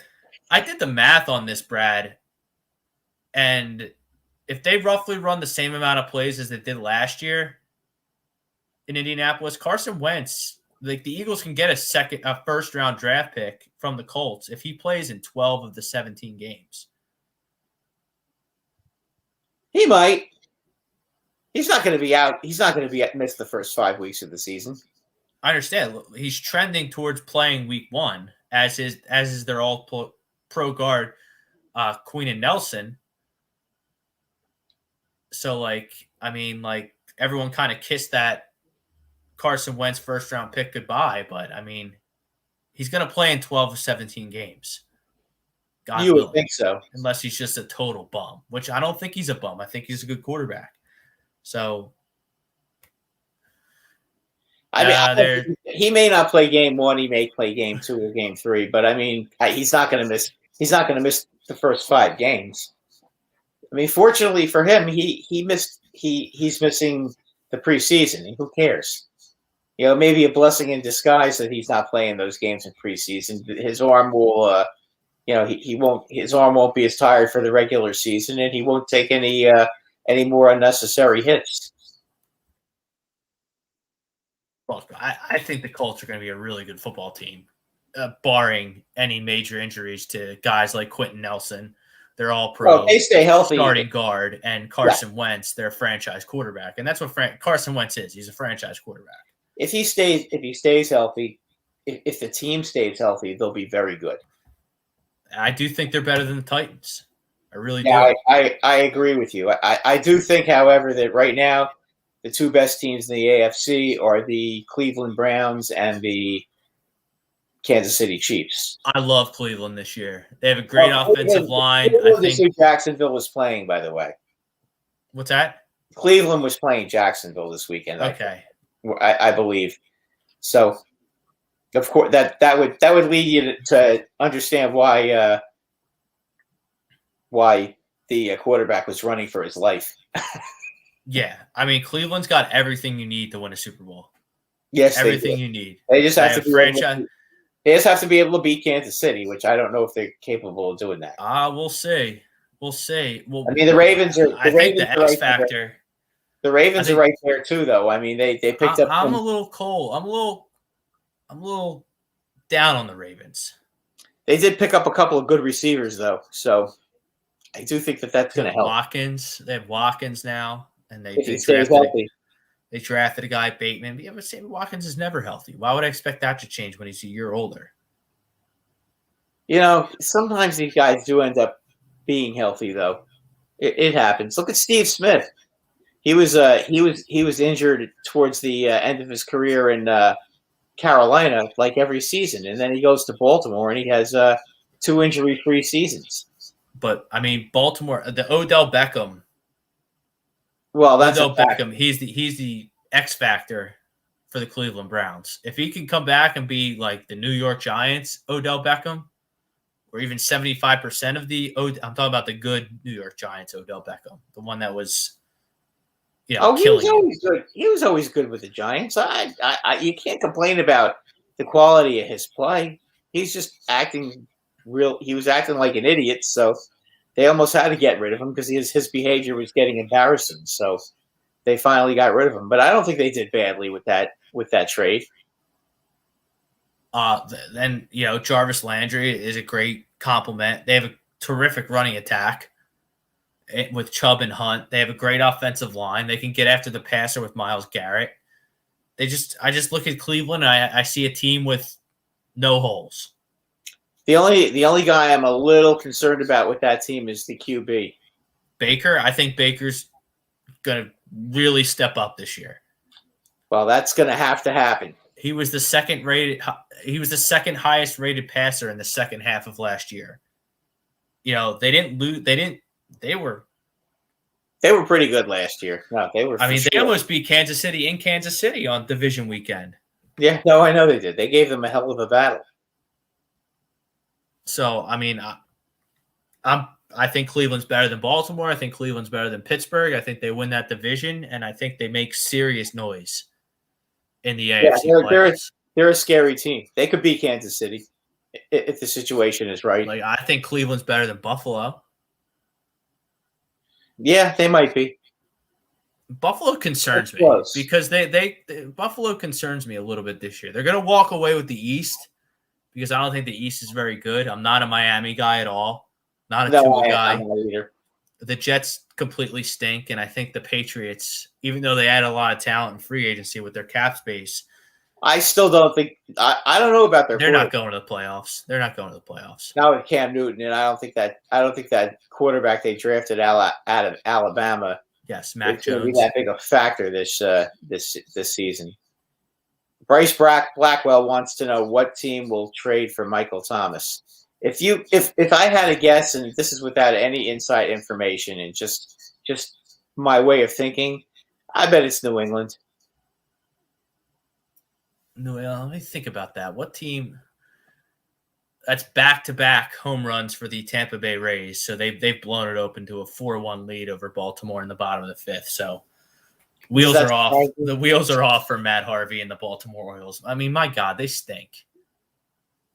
I did the math on this, Brad, and if they roughly run the same amount of plays as they did last year in Indianapolis, Carson Wentz, like the Eagles can get a first-round draft pick from the Colts if he plays in 12 of the 17 games. He might. He's not going to be out. He's not going to be missed the first 5 weeks of the season. I understand. He's trending towards playing week 1, as is their all-pro guard, Queen and Nelson. So, everyone kind of kissed that Carson Wentz first-round pick goodbye, but, I mean, he's going to play in 12 of 17 games. God you willing, would think so. Unless he's just a total bum, which I don't think he's a bum. I think he's a good quarterback. So, he may not play game 1. He may play game 2 or game 3, but, I mean, he's not going to miss. He's not going to miss the first 5 games. I mean, fortunately for him, he's missing the preseason. And who cares? Maybe a blessing in disguise that he's not playing those games in preseason. His arm will, his arm won't be as tired for the regular season, and he won't take any more unnecessary hits. Look, I think the Colts are going to be a really good football team, barring any major injuries to guys like Quentin Nelson. They're all pro. Well, they stay healthy. Starting guard, and Carson Wentz, their franchise quarterback, and that's what Carson Wentz is. He's a franchise quarterback. If he stays healthy, if the team stays healthy, they'll be very good. I do think they're better than the Titans. I really do. Yeah, I agree with you. I do think, however, that right now the two best teams in the AFC are the Cleveland Browns and the Kansas City Chiefs. I love Cleveland this year. They have a great offensive line. I think Jacksonville was playing, by the way. What's that? Cleveland was playing Jacksonville this weekend. Okay. I believe. So, of course, that would lead you to understand why the quarterback was running for his life. Yeah, I mean, Cleveland's got everything you need to win a Super Bowl. Yes, everything you need. They just have to be franchise. They just have to be able to beat Kansas City, which I don't know if they're capable of doing that. We'll see. We'll see. Well, I mean, the Ravens are. I think the X factor. The Ravens are right there too, though. I mean, they picked up. I'm a little cold. I'm a little down on the Ravens. They did pick up a couple of good receivers, though, so I do think that's going to help. They have Watkins now, and they drafted a guy, Bateman. But yeah, but Sammy Watkins is never healthy. Why would I expect that to change when he's a year older? You know, sometimes these guys do end up being healthy, though. It happens. Look at Steve Smith. He was injured towards the end of his career in Carolina, like every season, and then he goes to Baltimore and he has 2 injury-free seasons. But I mean, Baltimore, the Odell Beckham. Well, that's Odell Beckham. He's the X factor for the Cleveland Browns. If he can come back and be like the New York Giants, Odell Beckham, or even 75% of I'm talking about the good New York Giants, Odell Beckham, the one that was. He was always good. He was always good with the Giants. You can't complain about the quality of his play. He's just acting he was acting like an idiot, so they almost had to get rid of him because his behavior was getting embarrassing. So they finally got rid of him. But I don't think they did badly with that trade. Then Jarvis Landry is a great compliment. They have a terrific running attack. With Chubb and Hunt, they have a great offensive line. They can get after the passer with Myles Garrett. I just look at Cleveland and I see a team with no holes. The only guy I'm a little concerned about with that team is the QB. Baker. I think Baker's going to really step up this year. Well, that's going to have to happen. He was the second highest rated passer in the second half of last year. They didn't lose. They were pretty good last year. No, they were. They almost beat Kansas City in Kansas City on division weekend. Yeah, no, I know they did. They gave them a hell of a battle. So, I mean, I think Cleveland's better than Baltimore. I think Cleveland's better than Pittsburgh. I think they win that division, and I think they make serious noise in the AFC playoffs. They're a scary team. They could beat Kansas City if the situation is right. Like, I think Cleveland's better than Buffalo. Yeah, they might be. Buffalo concerns me because Buffalo concerns me a little bit this year. They're going to walk away with the East because I don't think the East is very good. I'm not a Miami guy at all. Not a Tua guy. I'm not either. The Jets completely stink, and I think the Patriots, even though they had a lot of talent in free agency with their cap space, I still don't think – I don't know about their – They're not going to the playoffs. They're not going to the playoffs. Now with Cam Newton, and I don't think that quarterback they drafted out of Alabama – Yes, Mac Jones. Jones. Going to be that big a factor this season. Bryce Blackwell wants to know what team will trade for Michael Thomas. If I had a guess, and this is without any inside information and just my way of thinking, I bet it's New England. No, let me think about that. What team? That's back-to-back home runs for the Tampa Bay Rays. So they've blown it open to a 4-1 lead over Baltimore in the bottom of the fifth. So wheels are off. The wheels are off for Matt Harvey and the Baltimore Orioles. I mean, my God, they stink.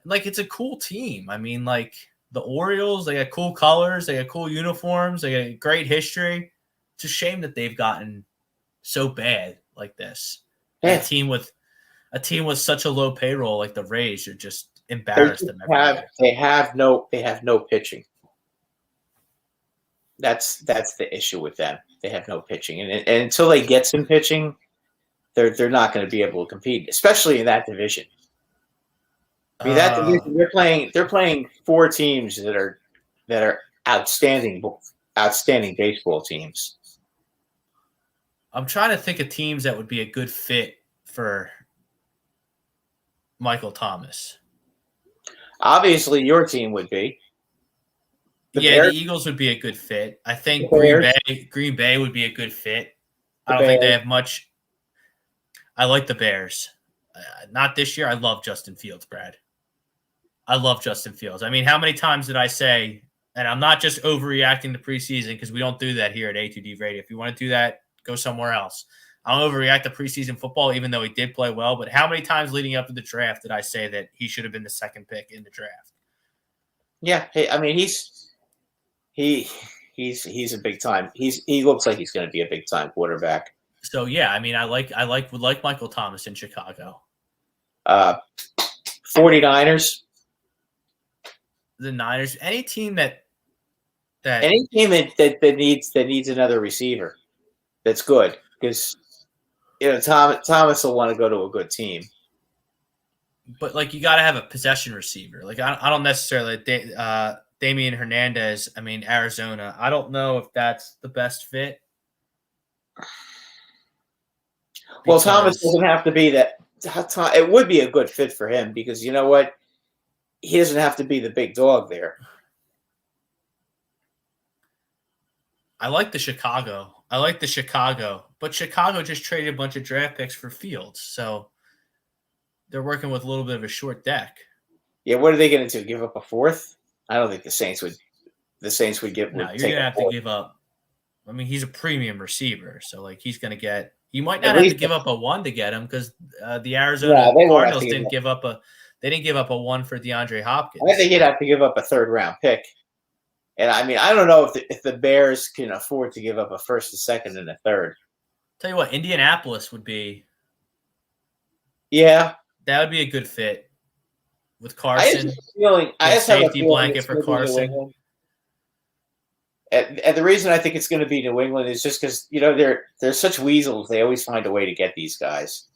Like, it's a cool team. I mean, like, the Orioles, they got cool colors. They got cool uniforms. They got great history. It's a shame that they've gotten so bad like this. Yeah. A team with such a low payroll like the Rays are just embarrassed them every year. They have no pitching. That's the issue with them. They have no pitching, and until they get some pitching, they're not going to be able to compete, especially in that division. I mean, that division, they're playing 4 teams that are outstanding baseball teams. I'm trying to think of teams that would be a good fit for Michael Thomas. Obviously, your team would be. The Eagles would be a good fit. I think Green Bay would be a good fit. I don't think they have much. I like the Bears. Not this year. I love Justin Fields, Brad. I love Justin Fields. I mean, how many times did I say, and I'm not just overreacting to preseason because we don't do that here at A2D Radio. If you want to do that, go somewhere else. I don't overreact to preseason football, even though he did play well. But how many times leading up to the draft did I say that he should have been the second pick in the draft? Yeah, I mean he's a big time. He looks like he's going to be a big time quarterback. So yeah, I mean, would like Michael Thomas in Chicago. 49ers. The Niners, any team that needs another receiver, that's good because Thomas will want to go to a good team. But like you got to have a possession receiver. Like I don't necessarily Damian Hernandez. I mean Arizona. I don't know if that's the best fit. Well, Thomas doesn't have to be that. It would be a good fit for him because you know what? He doesn't have to be the big dog there. I like the Chicago, but Chicago just traded a bunch of draft picks for Fields, so they're working with a little bit of a short deck. Yeah, what are they going to do? Give up a fourth? I don't think the Saints would. The Saints would give. No, you're going to have to give up. I mean, he's a premium receiver, so like he's going to get. You might not have to give up a one to get him because the Arizona Cardinals didn't give up a. They didn't give up a one for DeAndre Hopkins. I think you'd have to give up a third-round pick. And, I mean, I don't know if the Bears can afford to give up a first, a second, and a third. Tell you what, Indianapolis would be. Yeah. That would be a good fit with Carson. I just have a safety blanket for Carson. And the reason I think it's going to be New England is just because, they're such weasels. They always find a way to get these guys.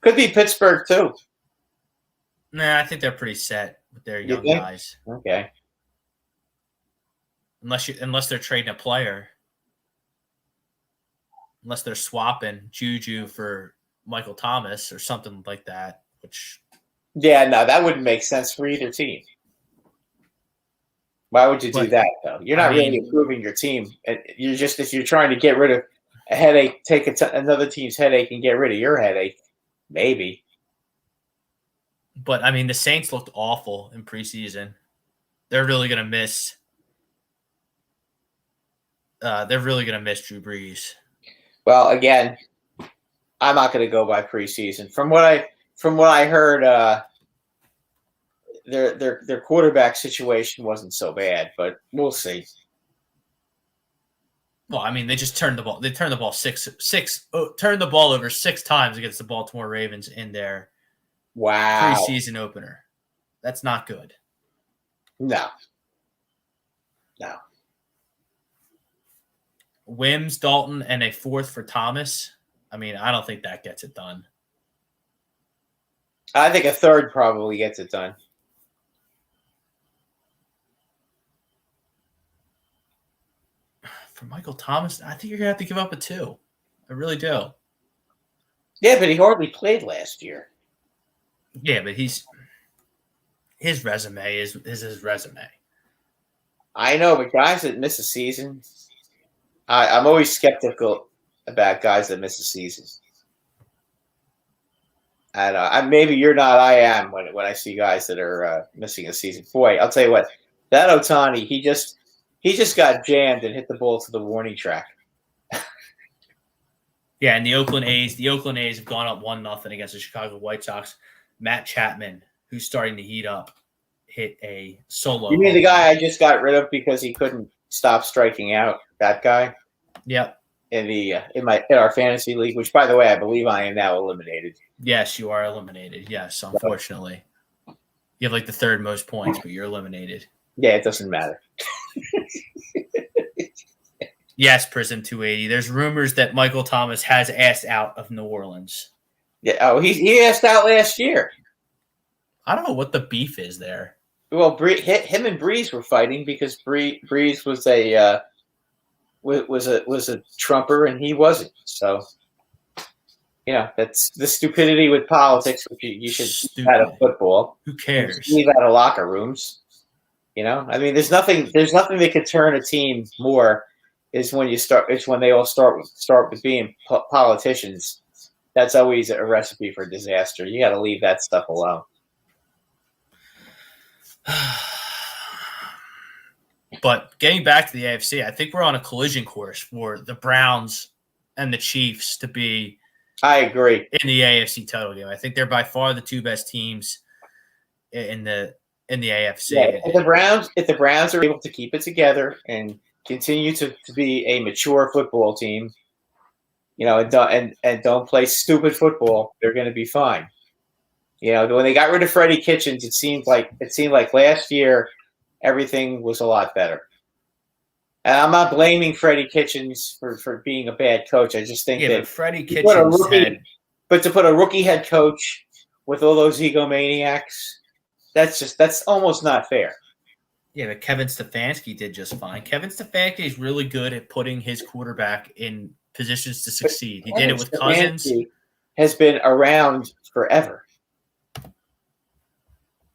Could be Pittsburgh, too. Nah, I think they're pretty set with their young guys. Okay. Unless they're trading a player. Unless they're swapping Juju for Michael Thomas or something like that, which yeah, no, that wouldn't make sense for either team. Why would you do that though? You're not really improving your team. You're just if you're trying to get rid of a headache, take another team's headache and get rid of your headache, maybe. But I mean, the Saints looked awful in preseason. They're really going to miss. They're really going to miss Drew Brees. Well, again, I'm not going to go by preseason. From what I heard, their quarterback situation wasn't so bad, but we'll see. Well, I mean, they just turned the ball. They turned the ball turned the ball over 6 times against the Baltimore Ravens in their preseason opener. That's not good. No. Wims, Dalton, and a fourth for Thomas. I mean, I don't think that gets it done. I think a third probably gets it done. For Michael Thomas, I think you're going to have to give up a 2. I really do. Yeah, but he hardly played last year. Yeah, but his resume is his resume. I know, but guys that miss a season, I'm always skeptical about guys that miss a season. And maybe you're not. I am when I see guys that are missing a season. Boy, I'll tell you what, that Ohtani, he just got jammed and hit the ball to the warning track. Yeah, and the Oakland A's have gone up 1-0 against the Chicago White Sox. Matt Chapman, who's starting to heat up, hit a solo. You mean the guy I just got rid of because he couldn't stop striking out? That guy? Yep. In our fantasy league, which by the way, I believe I am now eliminated. Yes, you are eliminated. Yes, unfortunately. You have like the 3rd most points, but you're eliminated. Yeah, it doesn't matter. Yes, Prison 280. There's rumors that Michael Thomas has asked out of New Orleans. Yeah. Oh, he asked out last year. I don't know what the beef is there. Well, him and Breeze were fighting because Breeze was a Trumper and he wasn't. So that's the stupidity with politics, which you should Stupid. out of football. Who cares? Leave out of locker rooms. I mean, there's nothing that could turn a team more is when they all start with being politicians. That's always a recipe for disaster. You got to leave that stuff alone. But getting back to the AFC, I think we're on a collision course for the Browns and the Chiefs to be. I agree. In the AFC title game, I think they're by far the two best teams in the AFC. Yeah, if the Browns are able to keep it together and continue to be a mature football team, and don't play stupid football, they're going to be fine. When they got rid of Freddie Kitchens, it seemed like last year everything was a lot better. And I'm not blaming Freddie Kitchens for being a bad coach. I just think that Freddie Kitchens but to put a rookie head coach with all those egomaniacs, that's almost not fair. Yeah, but Kevin Stefanski did just fine. Kevin Stefanski is really good at putting his quarterback in positions to succeed. He did it with Cousins. Has been around forever.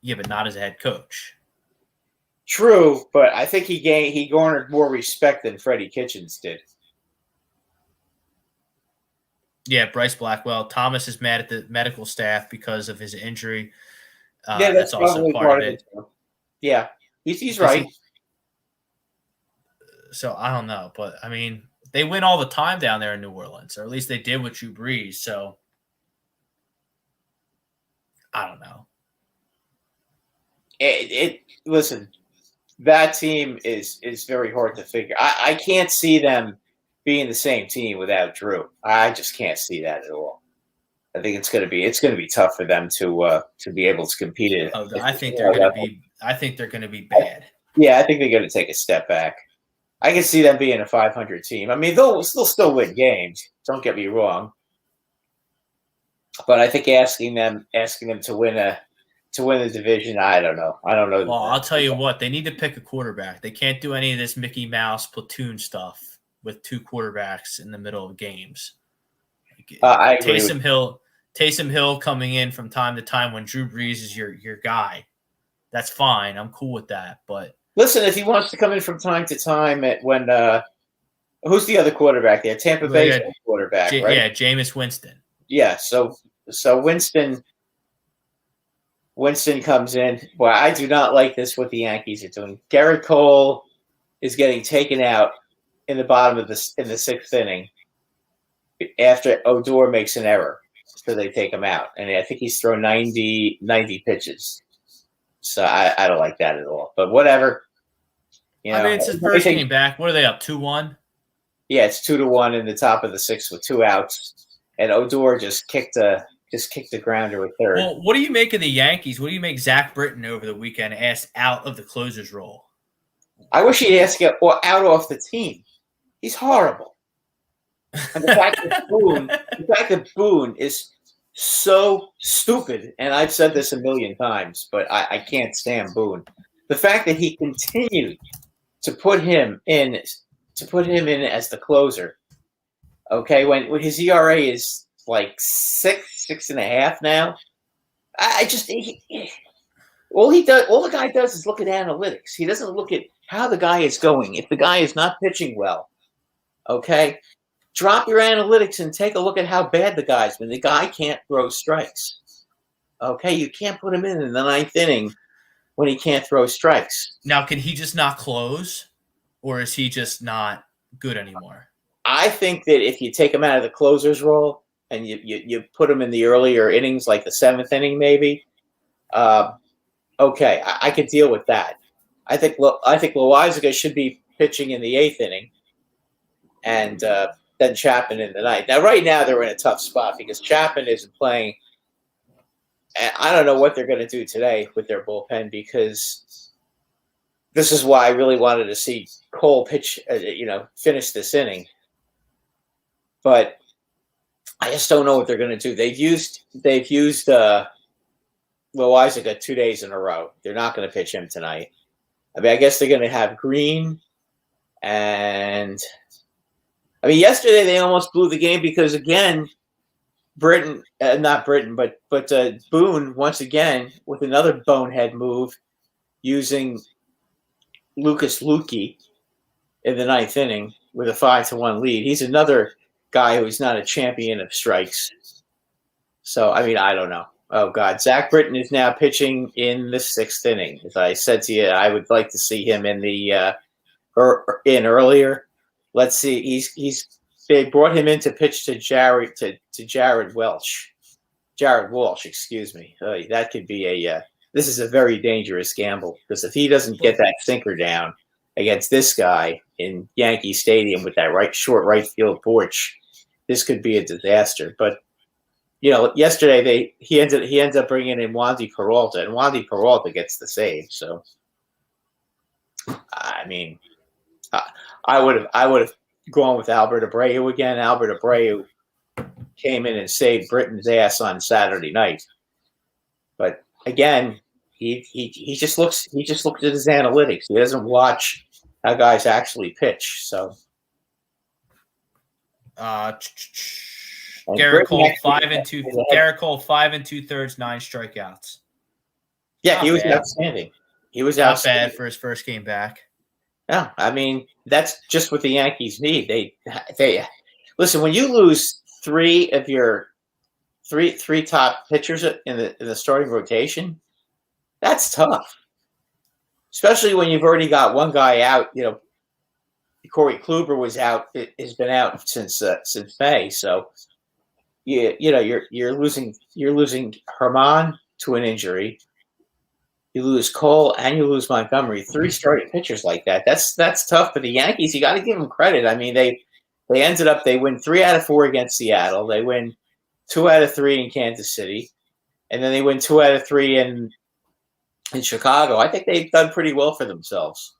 Yeah, but not as a head coach. True, but I think he garnered more respect than Freddie Kitchens did. Yeah, Bryce Blackwell. Thomas is mad at the medical staff because of his injury. Yeah, that's also part of it. Yeah, he's right. So I don't know, but I mean, they win all the time down there in New Orleans, or at least they did with Drew Brees. So I don't know. Listen, that team is very hard to figure. I can't see them being the same team without Drew. I just can't see that at all. I think it's going to be tough for them to be able to compete. I think they're going to be bad. Yeah, I think they're going to take a step back. I can see them being a 500 team. I mean, they'll still win games. Don't get me wrong. But I think asking them to win the division, I don't know. Well, I'll tell you what, they need to pick a quarterback. They can't do any of this Mickey Mouse platoon stuff with two quarterbacks in the middle of games. I agree. Taysom Hill coming in from time to time when Drew Brees is your guy. That's fine. I'm cool with that. But listen, if he wants to come in from time to time who's the other quarterback there? Tampa Bay's quarterback, right? Yeah, Jameis Winston. Yeah, so Winston comes in. Well, I do not like this what the Yankees are doing. Garrett Cole is getting taken out in the bottom of in the sixth inning after Odor makes an error. So they take him out. And I think he's thrown 90 pitches. So I don't like that at all. But whatever. I mean, it's his first game back. What are they up, 2-1? Yeah, it's 2-1 in the top of the sixth with 2 outs. And Odor just kicked the grounder with third. Well, what do you make of the Yankees? What do you make Zach Britton over the weekend asked out of the closer's role? I wish he'd ask out off the team. He's horrible. And the fact that Boone is so stupid, and I've said this a million times, but I can't stand Boone. The fact that he continued to put him in as the closer. Okay, when his ERA is like 6.5 now. All the guy does is look at analytics. He doesn't look at how the guy is going. If the guy is not pitching well, okay, drop your analytics and take a look at how bad the guy's been. The guy can't throw strikes. Okay, you can't put him in the ninth inning when he can't throw strikes. Now, can he just not close, or is he just not good anymore? I think that if you take him out of the closer's role and you put him in the earlier innings, like the 7th inning maybe, okay, I could deal with that. I think Loizaga should be pitching in the 8th inning, and then Chapman in the 9th. Now, right now they're in a tough spot because Chapman isn't playing. And I don't know what they're going to do today with their bullpen, because this is why I really wanted to see Cole pitch, finish this inning. But I just don't know what they're going to do. They've used Loizaga 2 days in a row. They're not going to pitch him tonight. I mean, I guess they're going to have Green, and I mean, yesterday they almost blew the game because, again, not Britton, but Boone once again with another bonehead move using Lucas Luque in the ninth inning with a 5-1 lead. He's another guy who's not a champion of strikes. So, I mean, I don't know. Oh, God. Zach Britton is now pitching in the sixth inning. As I said to you, I would like to see him in the in earlier. Let's see. They brought him in to pitch to Jared Welch. Jared Walsh, excuse me. That could be this is a very dangerous gamble because if he doesn't get that sinker down against this guy in Yankee Stadium with that short right field porch, this could be a disaster. But yesterday he ends up bringing in Wandy Peralta, and Wandy Peralta gets the save. So, I mean, I would have gone with Albert Abreu again. Albert Abreu came in and saved Britton's ass on Saturday night, but again, he just looks at his analytics. He doesn't watch how guys actually pitch. So, Garrett Cole 5 2. Garrett Cole 5 2/3, 9 strikeouts. Yeah, he was outstanding. He was not bad for his first game back. Yeah, I mean that's just what the Yankees need. They listen when you lose three of your three top pitchers in the starting rotation. That's tough, especially when you've already got one guy out. Corey Kluber was out; has been out since May. So, you're losing Herman to an injury. You lose Cole and you lose Montgomery. 3 starting pitchers like that. That's tough for the Yankees. You got to give them credit. I mean, they win 3 out of 4 against Seattle. They win 2 out of 3 in Kansas City, and then they win 2 out of 3 in Chicago. I think they've done pretty well for themselves.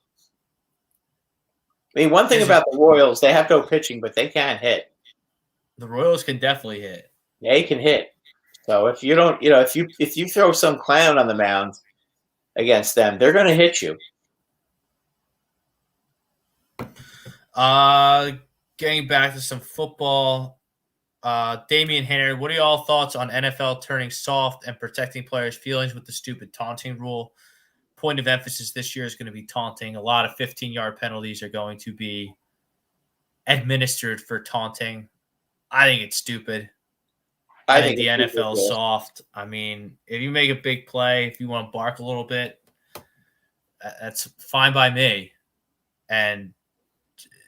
I mean, one thing about the Royals, they have no pitching, but they can hit. The Royals can definitely hit. They can hit. So if you don't, if you throw some clown on the mound against them, they're going to hit you. Getting back to some football. Damian Henry, what are y'all thoughts on NFL turning soft and protecting players' feelings with the stupid taunting rule? Point of emphasis this year is going to be taunting. A lot of 15-yard penalties are going to be administered for taunting. I think it's stupid. I think the NFL is soft. I mean, if you make a big play, if you want to bark a little bit, that's fine by me. And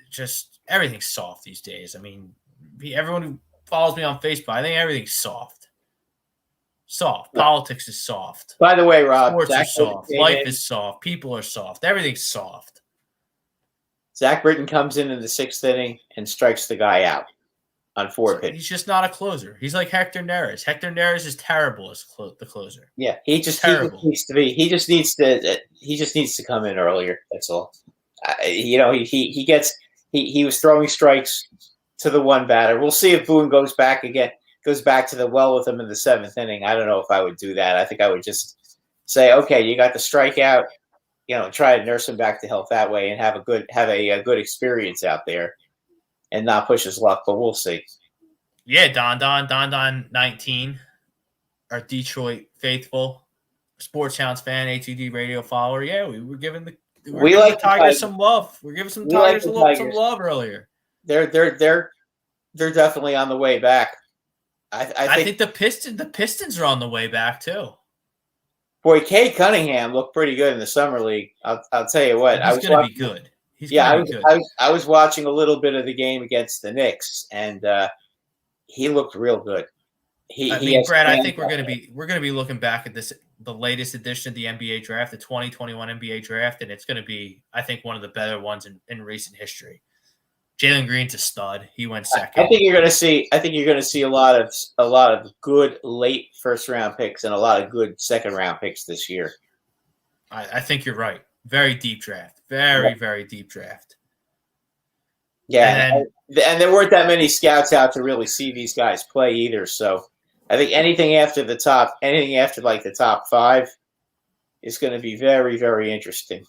just everything's soft these days. I mean, everyone who follows me on Facebook, I think everything's soft. Soft. Politics is soft. By the way, Rob, sports are soft. Life is soft. People are soft. Everything's soft. Zach Britton comes in the 6th inning and strikes the guy out on 4 pitches. He's just not a closer. He's like Hector Neris. Hector Neris is terrible as the closer. Yeah, he just needs to be. He just needs to come in earlier. That's all. He was throwing strikes to the one batter. We'll see if Boone goes back to the well with him in the 7th inning. I don't know if I would do that. I think I would just say, okay, you got the strikeout, try to nurse him back to health that way and have a good experience out there and not push his luck, but we'll see. Yeah, Don 19, our Detroit faithful, Sports Hounds fan, ATD radio follower. Yeah, we're giving the Tigers some love. We're giving some Tigers some love earlier. They're definitely on the way back. I think the Pistons are on the way back too. Boy, Cade Cunningham looked pretty good in the summer league. I'll tell you what. He's going to be good. I was watching a little bit of the game against the Knicks, and he looked real good. Brad, I think we're going to be looking back at the latest edition of the NBA draft, the 2021 NBA draft, and it's going to be, I think, one of the better ones in recent history. Jalen Green's a stud. He went second. I think you're going to see a lot of good late first round picks and a lot of good second round picks this year. I think you're right. Very deep draft. Very deep draft. Yeah, and there weren't that many scouts out to really see these guys play either. So I think anything after the top 5 is going to be very, very interesting.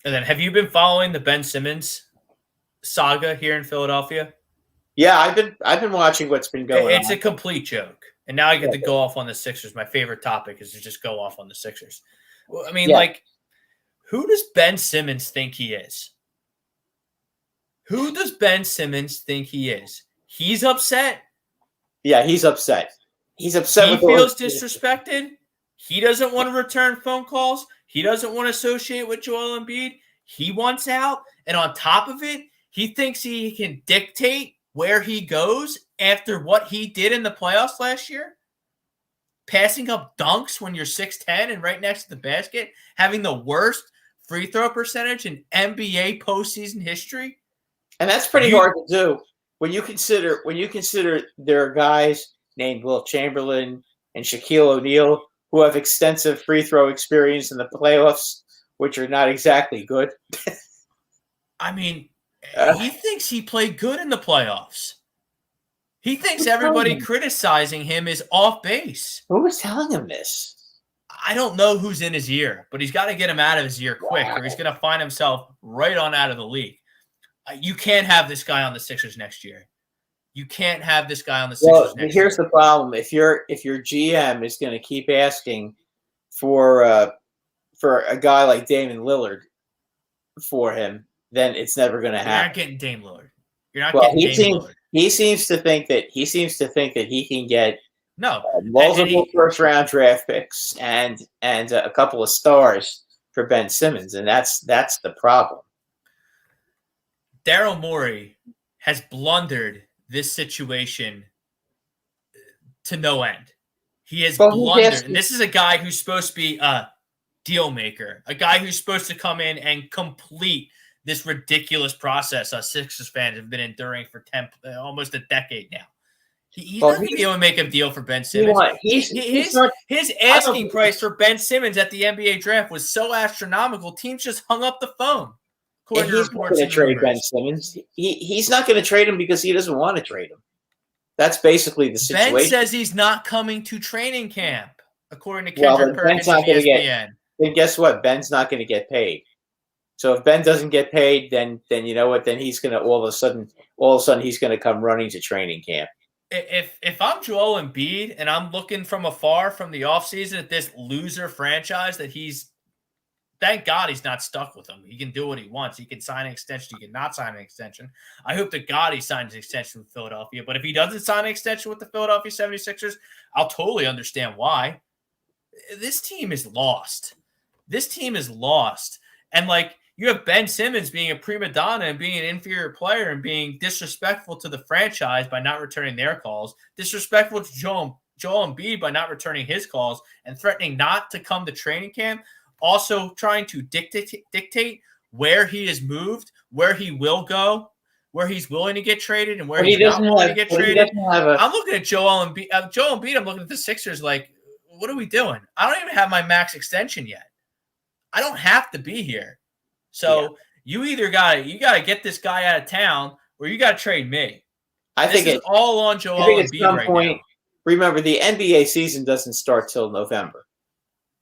And then have you been following the Ben Simmons saga here in Philadelphia? Yeah, I've been watching what's been going on. It's a complete joke. And now I get to go off on the Sixers. My favorite topic is to just go off on the Sixers. Well, I mean, like, who does Ben Simmons think he is? Who does Ben Simmons think he is? He's upset. Yeah, he's upset. He's upset. He feels disrespected. He doesn't want to return phone calls. He doesn't want to associate with Joel Embiid. He wants out. And on top of it, he thinks he can dictate where he goes after what he did in the playoffs last year. Passing up dunks when you're 6'10 and right next to the basket, having the worst free throw percentage in NBA postseason history. And that's pretty hard to do when you consider there are guys named Will Chamberlain and Shaquille O'Neal who have extensive free throw experience in the playoffs, which are not exactly good. I mean, he thinks he played good in the playoffs. He thinks everybody criticizing him is off base. Who was telling him this? I don't know who's in his ear, but he's got to get him out of his ear quick, or he's going to find himself right on out of the league. You can't have this guy on the Sixers next year. You can't have this guy on the Sixers next year. Here's the problem: if your GM is going to keep asking for a guy like Damian Lillard for him, then it's never going to happen. You're not getting Dame Lillard. You're not getting Dame Lillard. He seems to think that he can get multiple first round draft picks and a couple of stars for Ben Simmons, and that's the problem. Daryl Morey has blundered this situation to no end. He has blundered, and this is a guy who's supposed to be a deal maker, a guy who's supposed to come in and complete this ridiculous process us Sixers fans have been enduring for almost a decade now. He's not going to be able to make a deal for Ben Simmons. His asking price for Ben Simmons at the NBA draft was so astronomical, teams just hung up the phone. And he's not going to trade Ben Simmons. He's not going to trade him because he doesn't want to trade him. That's basically the situation. Ben says he's not coming to training camp, according to Kendrick Perkins and ESPN. Then guess what? Ben's not going to get paid. So if Ben doesn't get paid, then you know what? Then he's going to all of a sudden he's going to come running to training camp. If I'm Joel Embiid and I'm looking from afar from the offseason at this loser franchise that thank God he's not stuck with them. He can do what he wants. He can sign an extension. He can not sign an extension. I hope to God he signs an extension with Philadelphia. But if he doesn't sign an extension with the Philadelphia 76ers, I'll totally understand why. This team is lost. And you have Ben Simmons being a prima donna and being an inferior player and being disrespectful to the franchise by not returning their calls, disrespectful to Joel Embiid by not returning his calls and threatening not to come to training camp, also trying to dictate where he is moved, where he will go, where he's willing to get traded and where he's not willing to get traded. I'm looking at Joel Embiid. I'm looking at the Sixers like, what are we doing? I don't even have my max extension yet. I don't have to be here. So you either gotta get this guy out of town, or you gotta trade me. I think it's all on Joel Embiid right now. Remember, the NBA season doesn't start till November,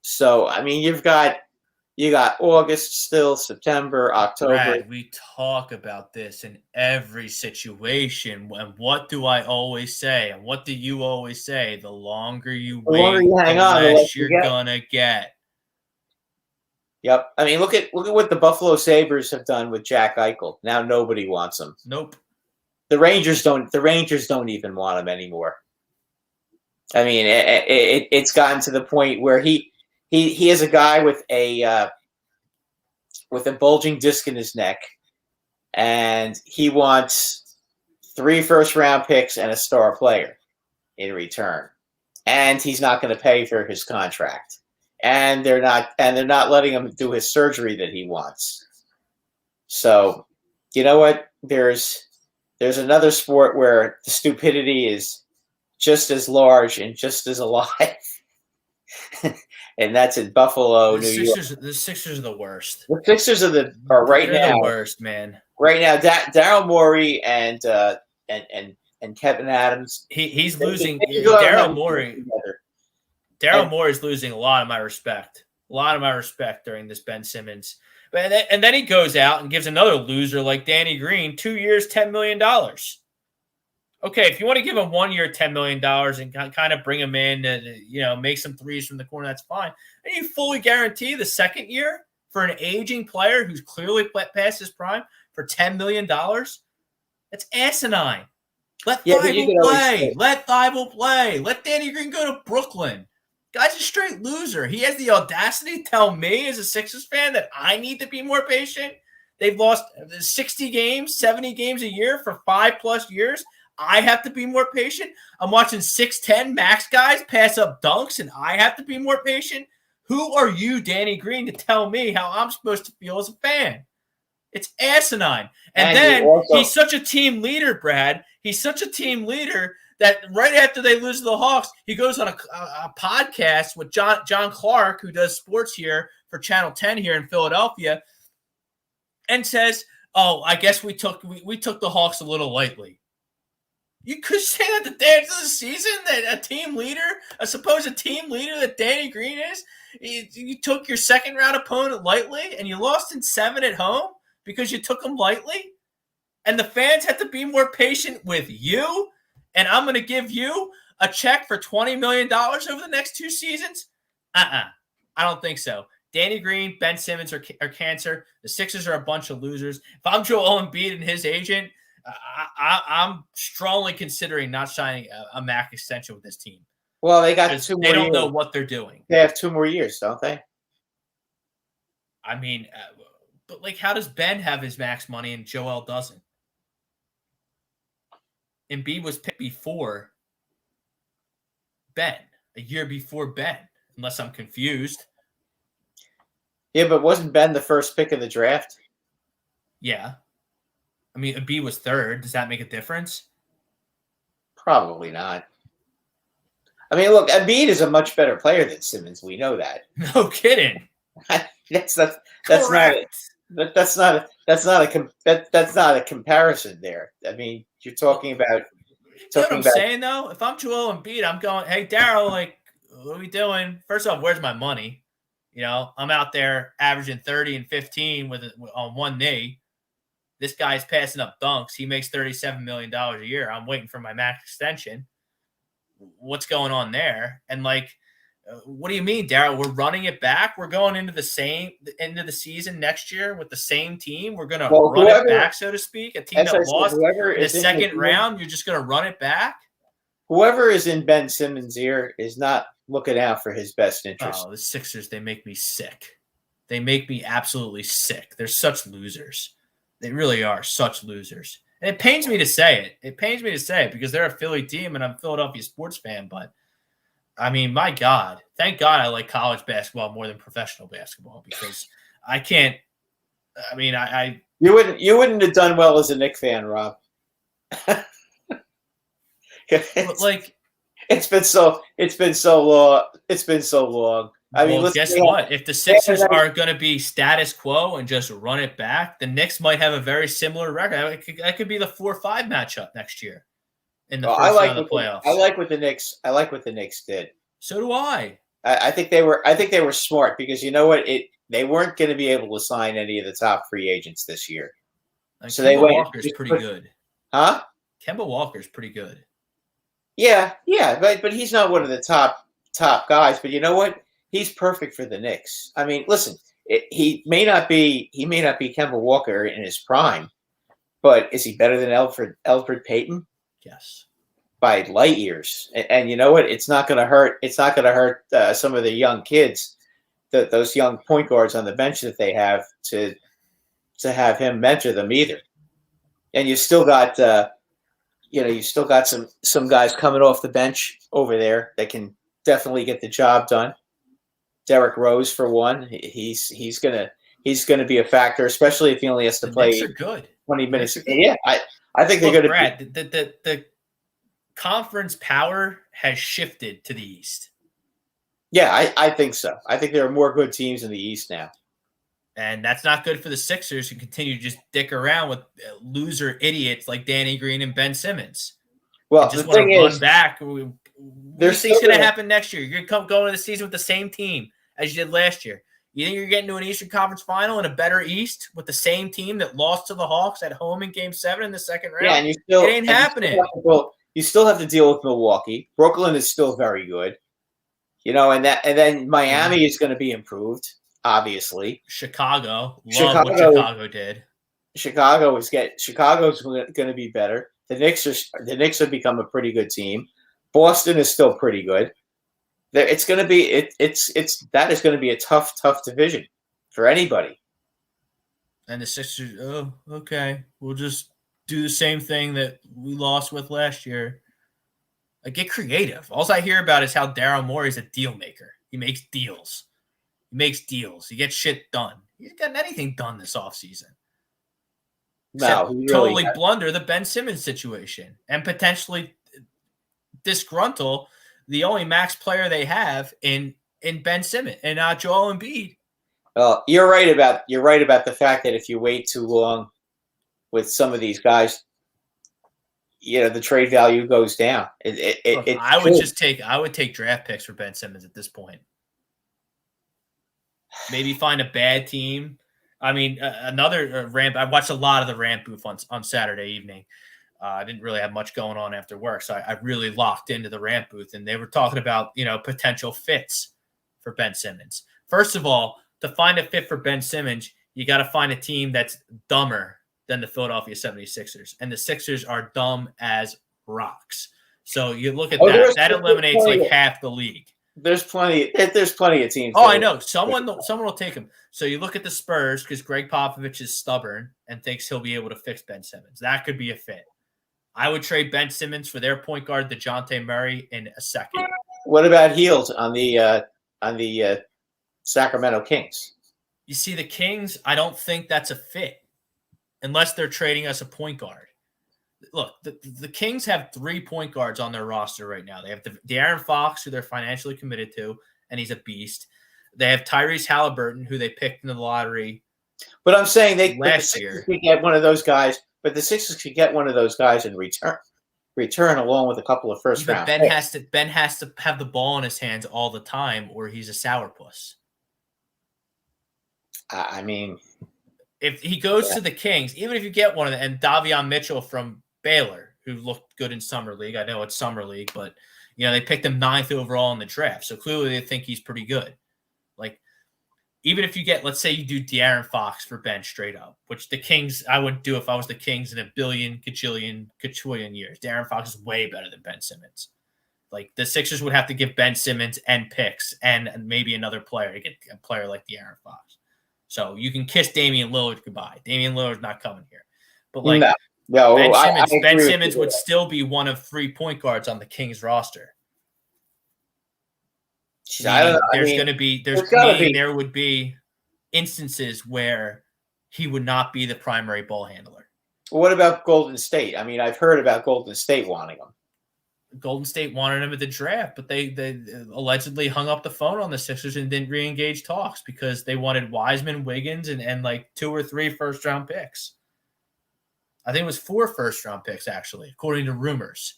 so I mean you got August still, September, October. Brad, we talk about this in every situation. And what do I always say? And what do you always say? The longer you wait, the less you're gonna get. Yep. I mean, look at what the Buffalo Sabres have done with Jack Eichel. Now nobody wants him. Nope. The Rangers don't even want him anymore. I mean, it's gotten to the point where he is a guy with a bulging disc in his neck, and he wants 3 first-round picks and a star player in return, and he's not going to pay for his contract. And they're not letting him do his surgery that he wants. So, you know what? There's another sport where the stupidity is just as large and just as alive, and that's in Buffalo, New York. The Sixers are the worst. The Sixers are right now the worst, man. Right now, Daryl Morey and Kevin Adams. He's losing. Daryl Morey. Daryl Morey is losing a lot of my respect during this Ben Simmons. And then he goes out and gives another loser like Danny Green 2 years, $10 million. okay, if you want to give him 1 year, $10 million and kind of bring him in and, make some threes from the corner, that's fine. And you fully guarantee the second year for an aging player who's clearly past his prime for $10 million? That's asinine. Let Thibault play. Let Thibault play. Let Danny Green go to Brooklyn. Guy's a straight loser. He has the audacity to tell me as a Sixers fan that I need to be more patient. They've lost 60 games, 70 games a year for 5+ years. I have to be more patient. I'm watching 6'10" max guys pass up dunks, and I have to be more patient. Who are you, Danny Green, to tell me how I'm supposed to feel as a fan? It's asinine. And then he's such a team leader, Brad. He's such a team leader that right after they lose to the Hawks, he goes on a podcast with John Clark, who does sports here for Channel 10 here in Philadelphia, and says, "Oh, I guess we took the Hawks a little lightly." You could say that the day of the season that a team leader, a supposed team leader that Danny Green is, you took your second round opponent lightly and you lost in 7 at home because you took them lightly, and the fans have to be more patient with you. And I'm going to give you a check for $20 million over the next 2 seasons? I don't think so. Danny Green, Ben Simmons are cancer. The Sixers are a bunch of losers. If I'm Joel Embiid and his agent, I'm strongly considering not signing a max extension with this team. Well, they got 2 more years. They don't know what they're doing. They have 2 more years, don't they? I mean, but how does Ben have his max money and Joel doesn't? Embiid was picked before Ben, a year before Ben, unless I'm confused. Yeah, but wasn't Ben the first pick of the draft? Yeah. I mean, Embiid was 3rd. Does that make a difference? Probably not. I mean, look, Embiid is a much better player than Simmons. We know that. No kidding. That's not a comparison there. I mean, you're talking about. You know what I'm saying, though? If I'm Joel Embiid, I'm going, hey, Daryl, what are we doing? First off, where's my money? I'm out there averaging 30 and 15 on one knee. This guy's passing up dunks. He makes $37 million a year. I'm waiting for my max extension. What's going on there? And what do you mean, Daryl? We're running it back. We're going into the season next year with the same team. We're going to run it back, so to speak. A team that lost in the second round, you're just going to run it back? Whoever is in Ben Simmons' ear is not looking out for his best interest. Oh, the Sixers, they make me sick. They make me absolutely sick. They're such losers. They really are such losers. And it pains me to say it. It pains me to say it because they're a Philly team and I'm a Philadelphia sports fan. But, I mean, my God. Thank God I like college basketball more than professional basketball because I can't – I mean, You wouldn't have done well as a Knicks fan, Rob. But it's been so long. It's been so long. I mean, guess what? If the Sixers are going to be status quo and just run it back, the Knicks might have a very similar record. That could be the 4-5 matchup next year in the first round of the playoffs. I like what the Knicks did. So do I. I think they were smart because you know what? They weren't going to be able to sign any of the top free agents this year. So Kemba Walker's pretty good. Huh? Kemba Walker's pretty good. Yeah, but he's not one of the top guys. But you know what? He's perfect for the Knicks. I mean, listen, he may not be Kemba Walker in his prime, but is he better than Elfrid Payton? Yes, by light years. And you know what? It's not going to hurt. It's not going to hurt some of the young kids, those young point guards on the bench that they have to have him mentor them either. And you still got some guys coming off the bench over there that can definitely get the job done. Derrick Rose, for one, he's gonna be a factor, especially if he only has to play 20 minutes. Yeah, I think they're gonna. Brad, the conference power has shifted to the East. Yeah, I think so. I think there are more good teams in the East now, and that's not good for the Sixers who continue to just dick around with loser idiots like Danny Green and Ben Simmons. Well, just want to run back. What do you think's going to happen next year? You're going to go into the season with the same team as you did last year. You think you're getting to an Eastern Conference Final in a better East with the same team that lost to the Hawks at home in Game 7 in the second round? Yeah, and it ain't happening. You still have to deal with Milwaukee. Brooklyn is still very good. And then Miami is going to be improved, obviously. Chicago. Love what Chicago did. Chicago's going to be better. The Knicks have become a pretty good team. Boston is still pretty good. It's going to be that is going to be a tough division for anybody. And the Sixers, oh, okay, we'll just do the same thing that we lost with last year. Like, get creative. All I hear about is how Daryl Morey's a deal maker. He makes deals. He gets shit done. He hasn't gotten anything done this offseason. No, totally blunder the Ben Simmons situation and potentially disgruntle the only max player they have in Ben Simmons and Joel Embiid. Well, you're right about the fact that if you wait too long with some of these guys, the trade value goes down. I would take draft picks for Ben Simmons at this point. Maybe find a bad team. I mean, another ramp. I watched a lot of the ramp booth on Saturday evening. I didn't really have much going on after work, so I really locked into the ramp booth, and they were talking about potential fits for Ben Simmons. First of all, to find a fit for Ben Simmons, you got to find a team that's dumber than the Philadelphia 76ers, and the Sixers are dumb as rocks. So you look at that eliminates like half the league. There's plenty of teams. Oh, I know. Someone will take him. So you look at the Spurs because Greg Popovich is stubborn and thinks he'll be able to fix Ben Simmons. That could be a fit. I would trade Ben Simmons for their point guard, DeJounte Murray, in a second. What about Heald on the Sacramento Kings? You see, the Kings, I don't think that's a fit unless they're trading us a point guard. Look, the Kings have 3 point guards on their roster right now. They have De'Aaron Fox, who they're financially committed to, and he's a beast. They have Tyrese Halliburton, who they picked in the lottery. But I'm saying last year could get one of those guys. But the Sixers could get one of those guys in return along with a couple of first round. Ben has to have the ball in his hands all the time, or he's a sourpuss. I mean, if he goes to the Kings, even if you get one of them, and Davion Mitchell from Baylor, who looked good in summer league. I know it's summer league, but they picked him 9th overall in the draft, so clearly they think he's pretty good. Like, even if you get, let's say you do De'Aaron Fox for Ben straight up, which the Kings, I would do if I was the Kings in a billion, gajillion years. De'Aaron Fox is way better than Ben Simmons. Like, the Sixers would have to give Ben Simmons and picks and maybe another player to get a player like De'Aaron Fox. So you can kiss Damian Lillard goodbye. Damian Lillard's not coming here. But Ben Simmons would still be one of 3 point guards on the Kings roster. There would be instances where he would not be the primary ball handler. What about Golden State? I mean, I've heard about Golden State wanting him. Golden State wanted him at the draft, but they allegedly hung up the phone on the Sixers and didn't re-engage talks because they wanted Wiseman, Wiggins, and like 2 or 3 first-round picks. I think it was 4 first-round picks, actually, according to rumors.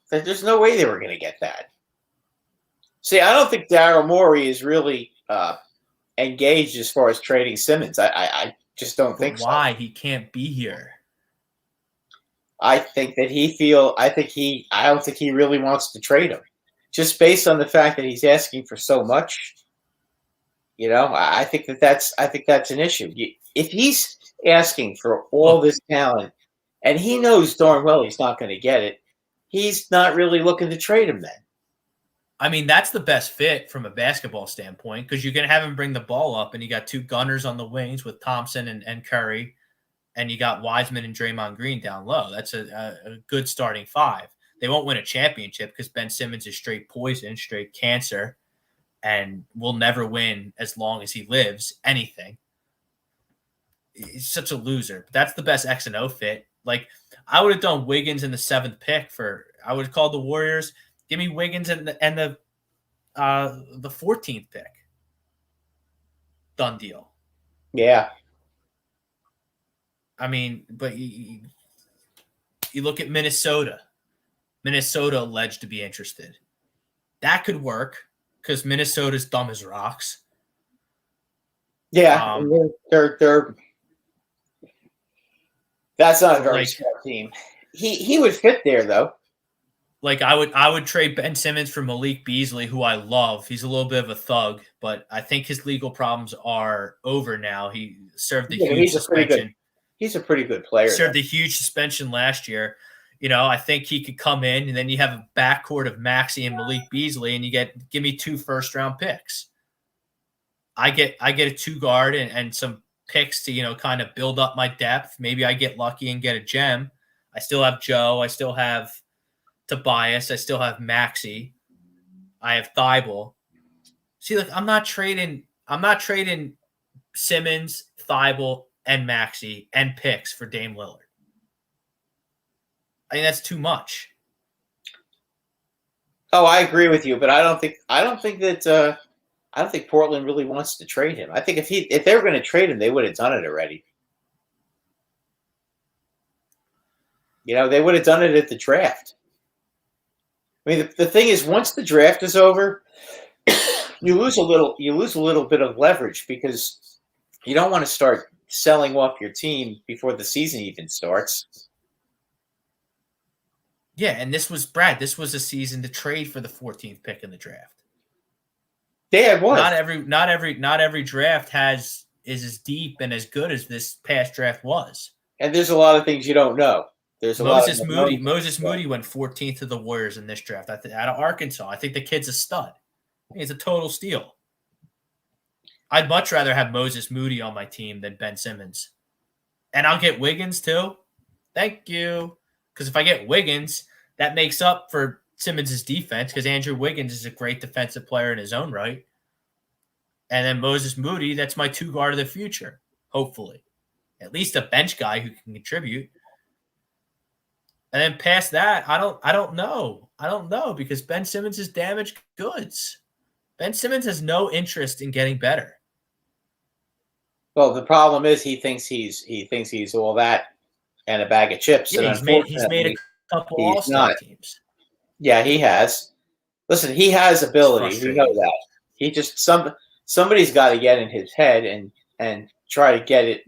There's no way they were going to get that. See, I don't think Daryl Morey is really engaged as far as trading Simmons. I just don't think so. Why? He can't be here. I think that I don't think he really wants to trade him. Just based on the fact that he's asking for so much. I think that's an issue. If he's asking for all this talent and he knows darn well he's not going to get it, he's not really looking to trade him then. I mean, that's the best fit from a basketball standpoint because you can have him bring the ball up and you got 2 gunners on the wings with Thompson and Curry, and you got Wiseman and Draymond Green down low. That's a good starting 5. They won't win a championship because Ben Simmons is straight poison, straight cancer, and will never win as long as he lives anything. He's such a loser. But that's the best X and O fit. Like, I would have done Wiggins in the 7th pick I would have called the Warriors. Give me Wiggins and the 14th pick. Done deal. Yeah. I mean, but you look at Minnesota. Minnesota alleged to be interested. That could work because Minnesota's dumb as rocks. Yeah, they're that's not a very smart team. He would fit there though. Like I would trade Ben Simmons for Malik Beasley, who I love. He's a little bit of a thug, but I think his legal problems are over now. He served the huge suspension. He's a pretty good player. Served a huge suspension last year. You know, I think he could come in, and then you have a backcourt of Maxey and Malik Beasley, and you give me 2 first-round picks. I get a 2-guard and some picks to, kind of build up my depth. Maybe I get lucky and get a gem. I still have Joe. I still have Tobias. I still have Maxey. I have Thibault. See, look, I'm not trading Simmons, Thibault, and Maxey and picks for Dame Lillard. I think that's too much. Oh, I agree with you, but I don't think Portland really wants to trade him. I think if they were going to trade him, they would have done it already. They would have done it at the draft. I mean, the thing is, once the draft is over, you lose a little bit of leverage because you don't want to start selling off your team before the season even starts. Yeah, and this was a season to trade for the 14th pick in the draft. Yeah, it was. Not every draft is as deep and as good as this past draft was. And there's a lot of things you don't know. Moses Moody went 14th to the Warriors in this draft. Out of Arkansas. I think the kid's a stud. He's a total steal. I'd much rather have Moses Moody on my team than Ben Simmons. And I'll get Wiggins too. Thank you. Because if I get Wiggins, that makes up for Simmons' defense because Andrew Wiggins is a great defensive player in his own right. And then Moses Moody, that's my 2-guard of the future, hopefully. At least a bench guy who can contribute. And then past that, I don't know. I don't know because Ben Simmons is damaged goods. Ben Simmons has no interest in getting better. Well, the problem is he thinks he's all that and a bag of chips. Yeah, and he's made a couple All-Star teams. Yeah, he has. Listen, he has ability. We know that. He just somebody's got to get in his head and try to get it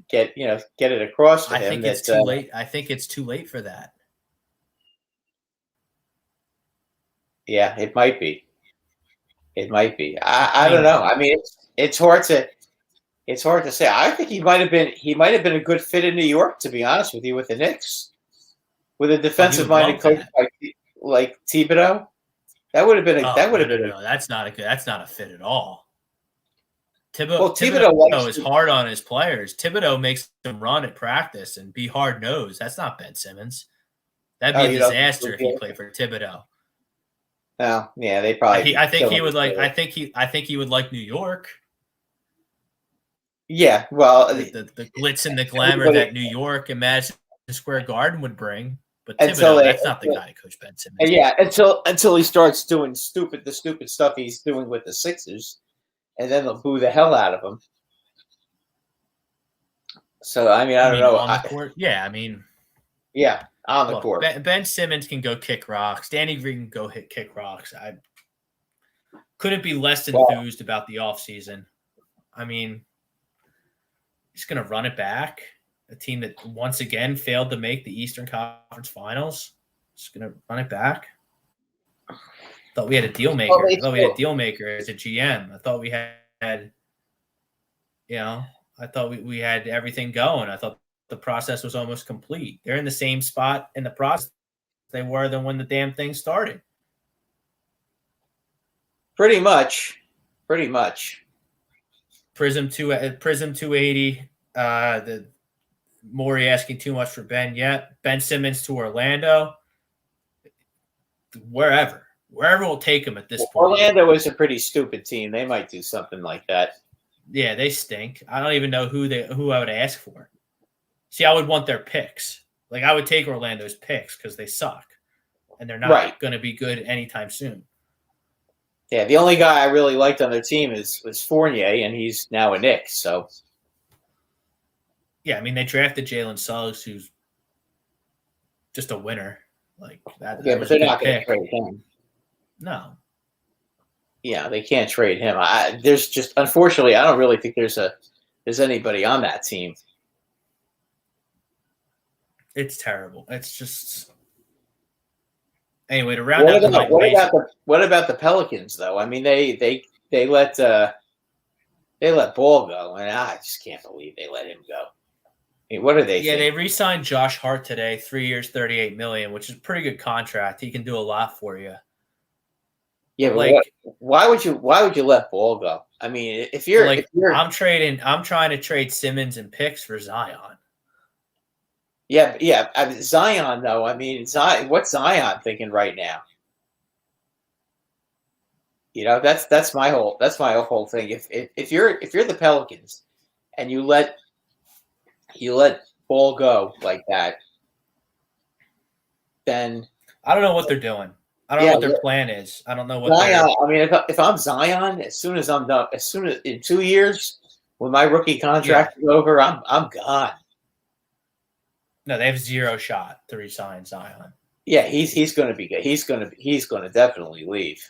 across to him. I think it's too late. I think it's too late for that. Yeah, it might be. It might be. I don't know. I mean, it's hard to say. I think he might have been a good fit in New York, to be honest with you, with the Knicks, with a defensive-minded coach like Thibodeau. That would have been. No, that's not a fit at all. Thibodeau is hard on his players. Thibodeau makes them run at practice and be hard-nosed. That's not Ben Simmons. That'd be a disaster if he played for Thibodeau. Oh, yeah, they probably. I think he would like. I think he would like New York. Yeah, well, the glitz and the glamour that New York and Madison Square Garden would bring, but Thibodeau, that's not the guy to coach Ben Simmons. Yeah, until he starts doing the stupid stuff he's doing with the Sixers, and then they'll boo the hell out of him. So I mean, I don't know. On the court? Yeah, I mean, yeah, on the court. Ben Simmons can go kick rocks. Danny Green can go kick rocks. I couldn't be less enthused about the offseason. I mean, he's going to run it back. A team that once again failed to make the Eastern Conference Finals. Just going to run it back. Thought we had a deal maker. I thought we had a deal maker as a GM. I thought we had I thought we had everything going. I thought the process was almost complete. They're in the same spot in the process they were than when the damn thing started. Pretty much. Prism 280. The Morey asking too much for Ben yet. Ben Simmons to Orlando. Wherever will take him at this point. Orlando is a pretty stupid team. They might do something like that. Yeah, they stink. I don't even know who I would ask for. See, I would want their picks. Like I would take Orlando's picks because they suck, and they're not going to be good anytime soon. Yeah, the only guy I really liked on their team was Fournier, and he's now a Knick. So, yeah, I mean they drafted Jalen Suggs, who's just a winner. Like that. Yeah, but they're not going to trade him. No. Yeah, they can't trade him. There's just, unfortunately, I don't really think there's a there's anybody on that team. It's terrible. It's just anyway to round out the night. What about the Pelicans though? I mean, they let Ball go, and I just can't believe they let him go. I mean, what are they? Yeah, thinking? they re-signed Josh Hart today, 3 years, $38 million, which is a pretty good contract. He can do a lot for you. Yeah, but why would you let Ball go? I mean, if you're I'm trying to trade Simmons and picks for Zion. Yeah. I mean, Zion though. I mean, what's Zion thinking right now? You know, that's my whole thing. If you're the Pelicans and you let Ball go like that, then I don't know what they're doing. I don't know what their plan is. I don't know what Zion. I mean, if I'm Zion, as soon as in 2 years when my rookie contract is over, I'm gone. No, they have zero shot to re-sign Zion. Yeah, he's going to be good. He's going to definitely leave.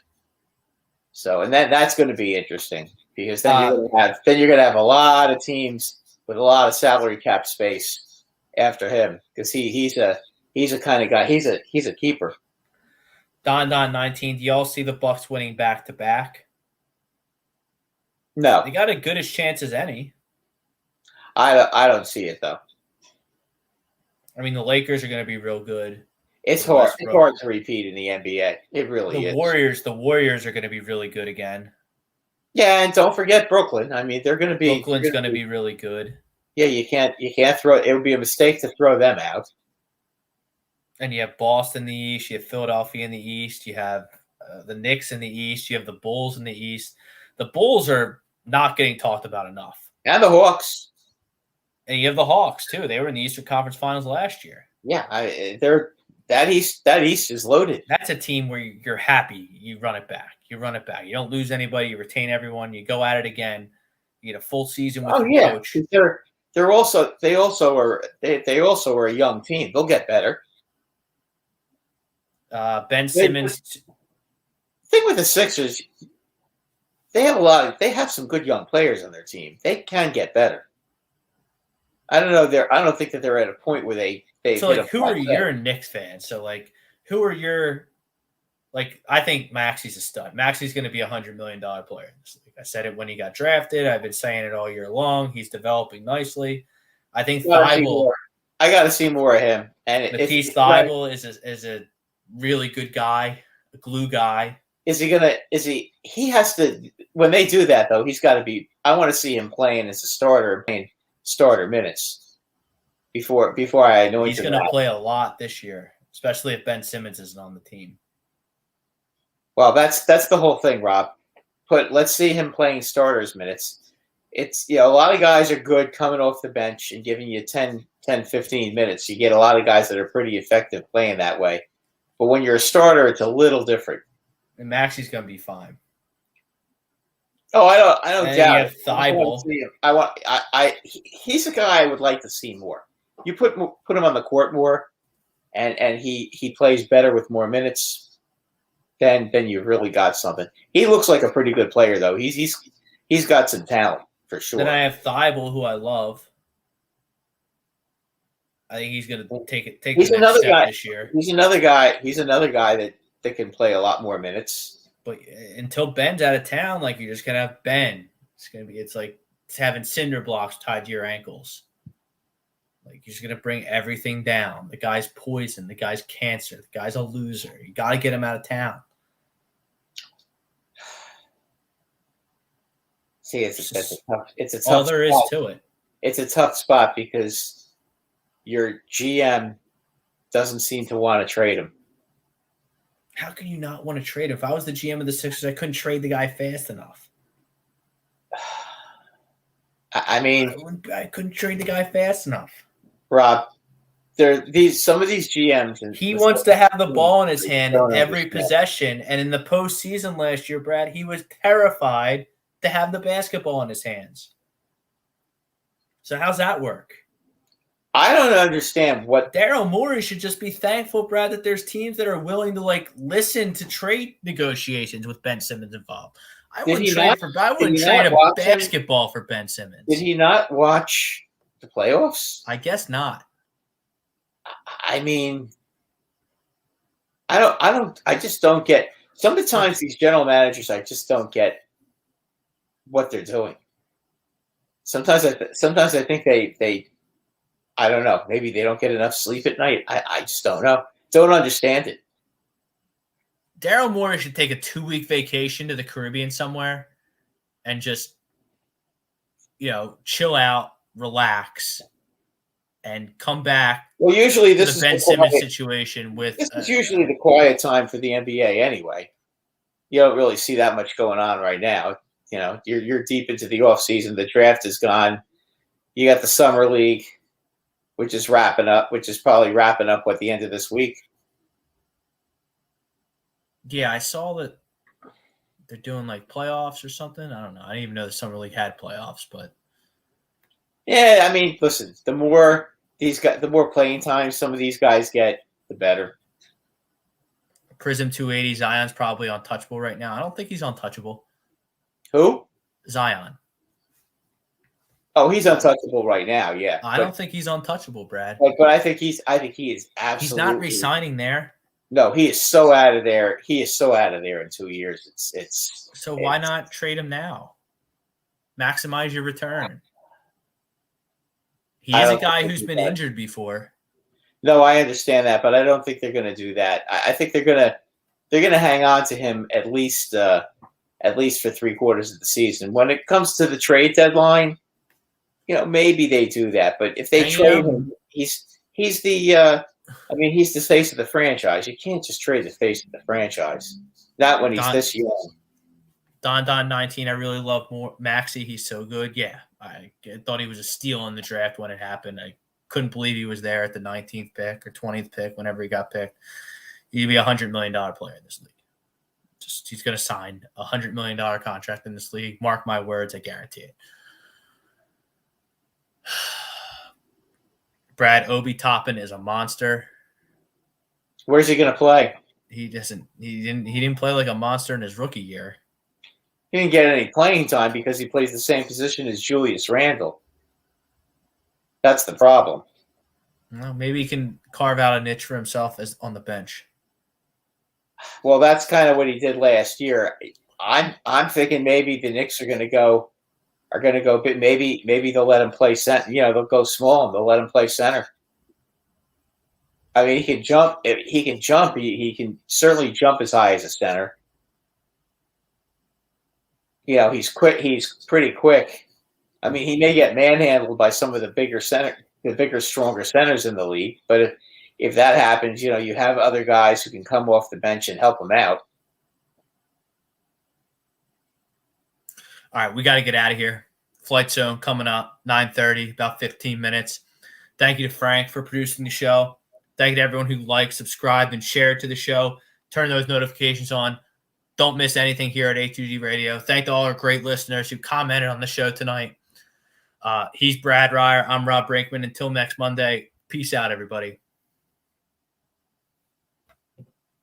So, and that's going to be interesting because then you're going to have a lot of teams with a lot of salary cap space after him because he's a kind of guy. He's a keeper. Don 19. Do y'all see the Bucks winning back to back? No, they got a good as chance as any. I don't see it though. I mean, the Lakers are going to be real good. It's hard. It's hard to repeat in the NBA. It really is. The Warriors are going to be really good again. Yeah, and don't forget Brooklyn. I mean, Brooklyn's going to be really good. Yeah, you can't throw. It would be a mistake to throw them out. And you have Boston in the East. You have Philadelphia in the East. You have the Knicks in the East. You have the Bulls in the East. The Bulls are not getting talked about enough. And the Hawks. And you have the Hawks too. They were in the Eastern Conference Finals last year. Yeah, that East is loaded. That's a team where you're happy. You run it back. You don't lose anybody. You retain everyone. You go at it again. You get a full season with your coach. They also are a young team. They'll get better. Ben Simmons. The thing with the Sixers, they have some good young players on their team. They can get better. I don't know. I don't think that they're at a point where they. So, like, who are your Knicks fans? So, like, who are your, like, I think Maxi's a stud. Maxi's going to be $100 million player in this league. I said it when he got drafted. I've been saying it all year long. He's developing nicely. I think Thibault. I got to see more of him. And Matisse Thibault is a really good guy, a glue guy. He has to, when they do that, though, he's got to be, I want to see him playing as a starter, playing starter minutes. Before I know he's going to play a lot this year, especially if Ben Simmons isn't on the team. Well, that's the whole thing, Rob. But let's see him playing starters minutes. It's a lot of guys are good coming off the bench and giving you 10, 15 minutes. You get a lot of guys that are pretty effective playing that way. But when you're a starter, it's a little different. And Maxi's going to be fine. Oh, I don't doubt it. Thibault. He's a guy I would like to see more. You put him on the court more, and he plays better with more minutes. Then you've really got something. He looks like a pretty good player, though. He's got some talent for sure. Then I have Thibault, who I love. I think he's going to take He's the another next step guy this year. He's another guy that can play a lot more minutes. But until Ben's out of town, like, you're just going to have Ben. It's like having cinder blocks tied to your ankles. Like, you're just going to bring everything down. The guy's poison. The guy's cancer. The guy's a loser. You got to get him out of town. See, it's a tough all there spot. Is to it. It's a tough spot because your GM doesn't seem to want to trade him. How can you not want to trade him? If I was the GM of the Sixers, I couldn't trade the guy fast enough. I mean, I couldn't trade the guy fast enough. Rob, some of these GMs. He wants to have the ball in his hand in every possession. And in the postseason last year, Brad, he was terrified to have the basketball in his hands. So how's that work? I don't understand what Daryl Morey should just be thankful, Brad, that there's teams that are willing to, like, listen to trade negotiations with Ben Simmons involved. I Did wouldn't he trade not- for. I did wouldn't he trade not a watch him? basketball for Ben Simmons. Did he not watch the playoffs? I guess not. I mean, I just don't get. Sometimes these general managers, I just don't get what they're doing. Sometimes I think they I don't know. Maybe they don't get enough sleep at night. I just don't know. Don't understand it. Daryl Morey should take a 2-week vacation to the Caribbean somewhere and just, chill out, relax, and come back Well, usually to this the is Ben the Simmons quiet, situation with. this is usually the quiet time for the NBA anyway. You don't really see that much going on right now. You're deep into the off season. The draft is gone. You got the summer league, which is probably wrapping up at the end of this week. Yeah, I saw that they're doing like playoffs or something. I don't know. I didn't even know the summer league had playoffs, but Yeah, I mean, listen, the more playing time some of these guys get, the better. Prism 280 Zion's probably untouchable right now. I don't think he's untouchable. Who? Zion. Oh, he's untouchable right now. Yeah, I don't think he's untouchable, Brad. But I think he is absolutely. He's not re-signing there. No, he is so out of there. He is so out of there in 2 years. So why not trade him now? Maximize your return. He is a guy who's been injured before. No, I understand that, but I don't think they're going to do that. I think they're going to hang on to him at least for 3/4 of the season. When it comes to the trade deadline, maybe they do that. But if they trade him, he's the he's the face of the franchise. You can't just trade the face of the franchise. Not when he's this young. Don 19, I really love Maxey. He's so good. Yeah, I thought he was a steal in the draft when it happened. I couldn't believe he was there at the 19th pick or 20th pick whenever he got picked. He'd be $100 million player in this league. He's going to sign a $100 million contract in this league. Mark my words, I guarantee it. Brad, Obi Toppin is a monster. Where's he going to play? He didn't play like a monster in his rookie year. He didn't get any playing time because he plays the same position as Julius Randle. That's the problem. Well, maybe he can carve out a niche for himself as on the bench. Well, that's kind of what he did last year. I'm thinking maybe the Knicks are going to go. Maybe they'll let him play center. They'll go small and they'll let him play center. I mean, he can jump. He can jump. He can certainly jump as high as a center. He's quick. He's pretty quick. I mean, he may get manhandled by some of the bigger, stronger centers in the league. But if that happens, you have other guys who can come off the bench and help him out. All right, we got to get out of here. Flight Zone coming up, 9:30, about 15 minutes. Thank you to Frank for producing the show. Thank you to everyone who liked, subscribed, and shared to the show. Turn those notifications on. Don't miss anything here at A2G Radio. Thank all our great listeners who commented on the show tonight. He's Brad Ryer. I'm Rob Brinkman. Until next Monday, peace out, everybody.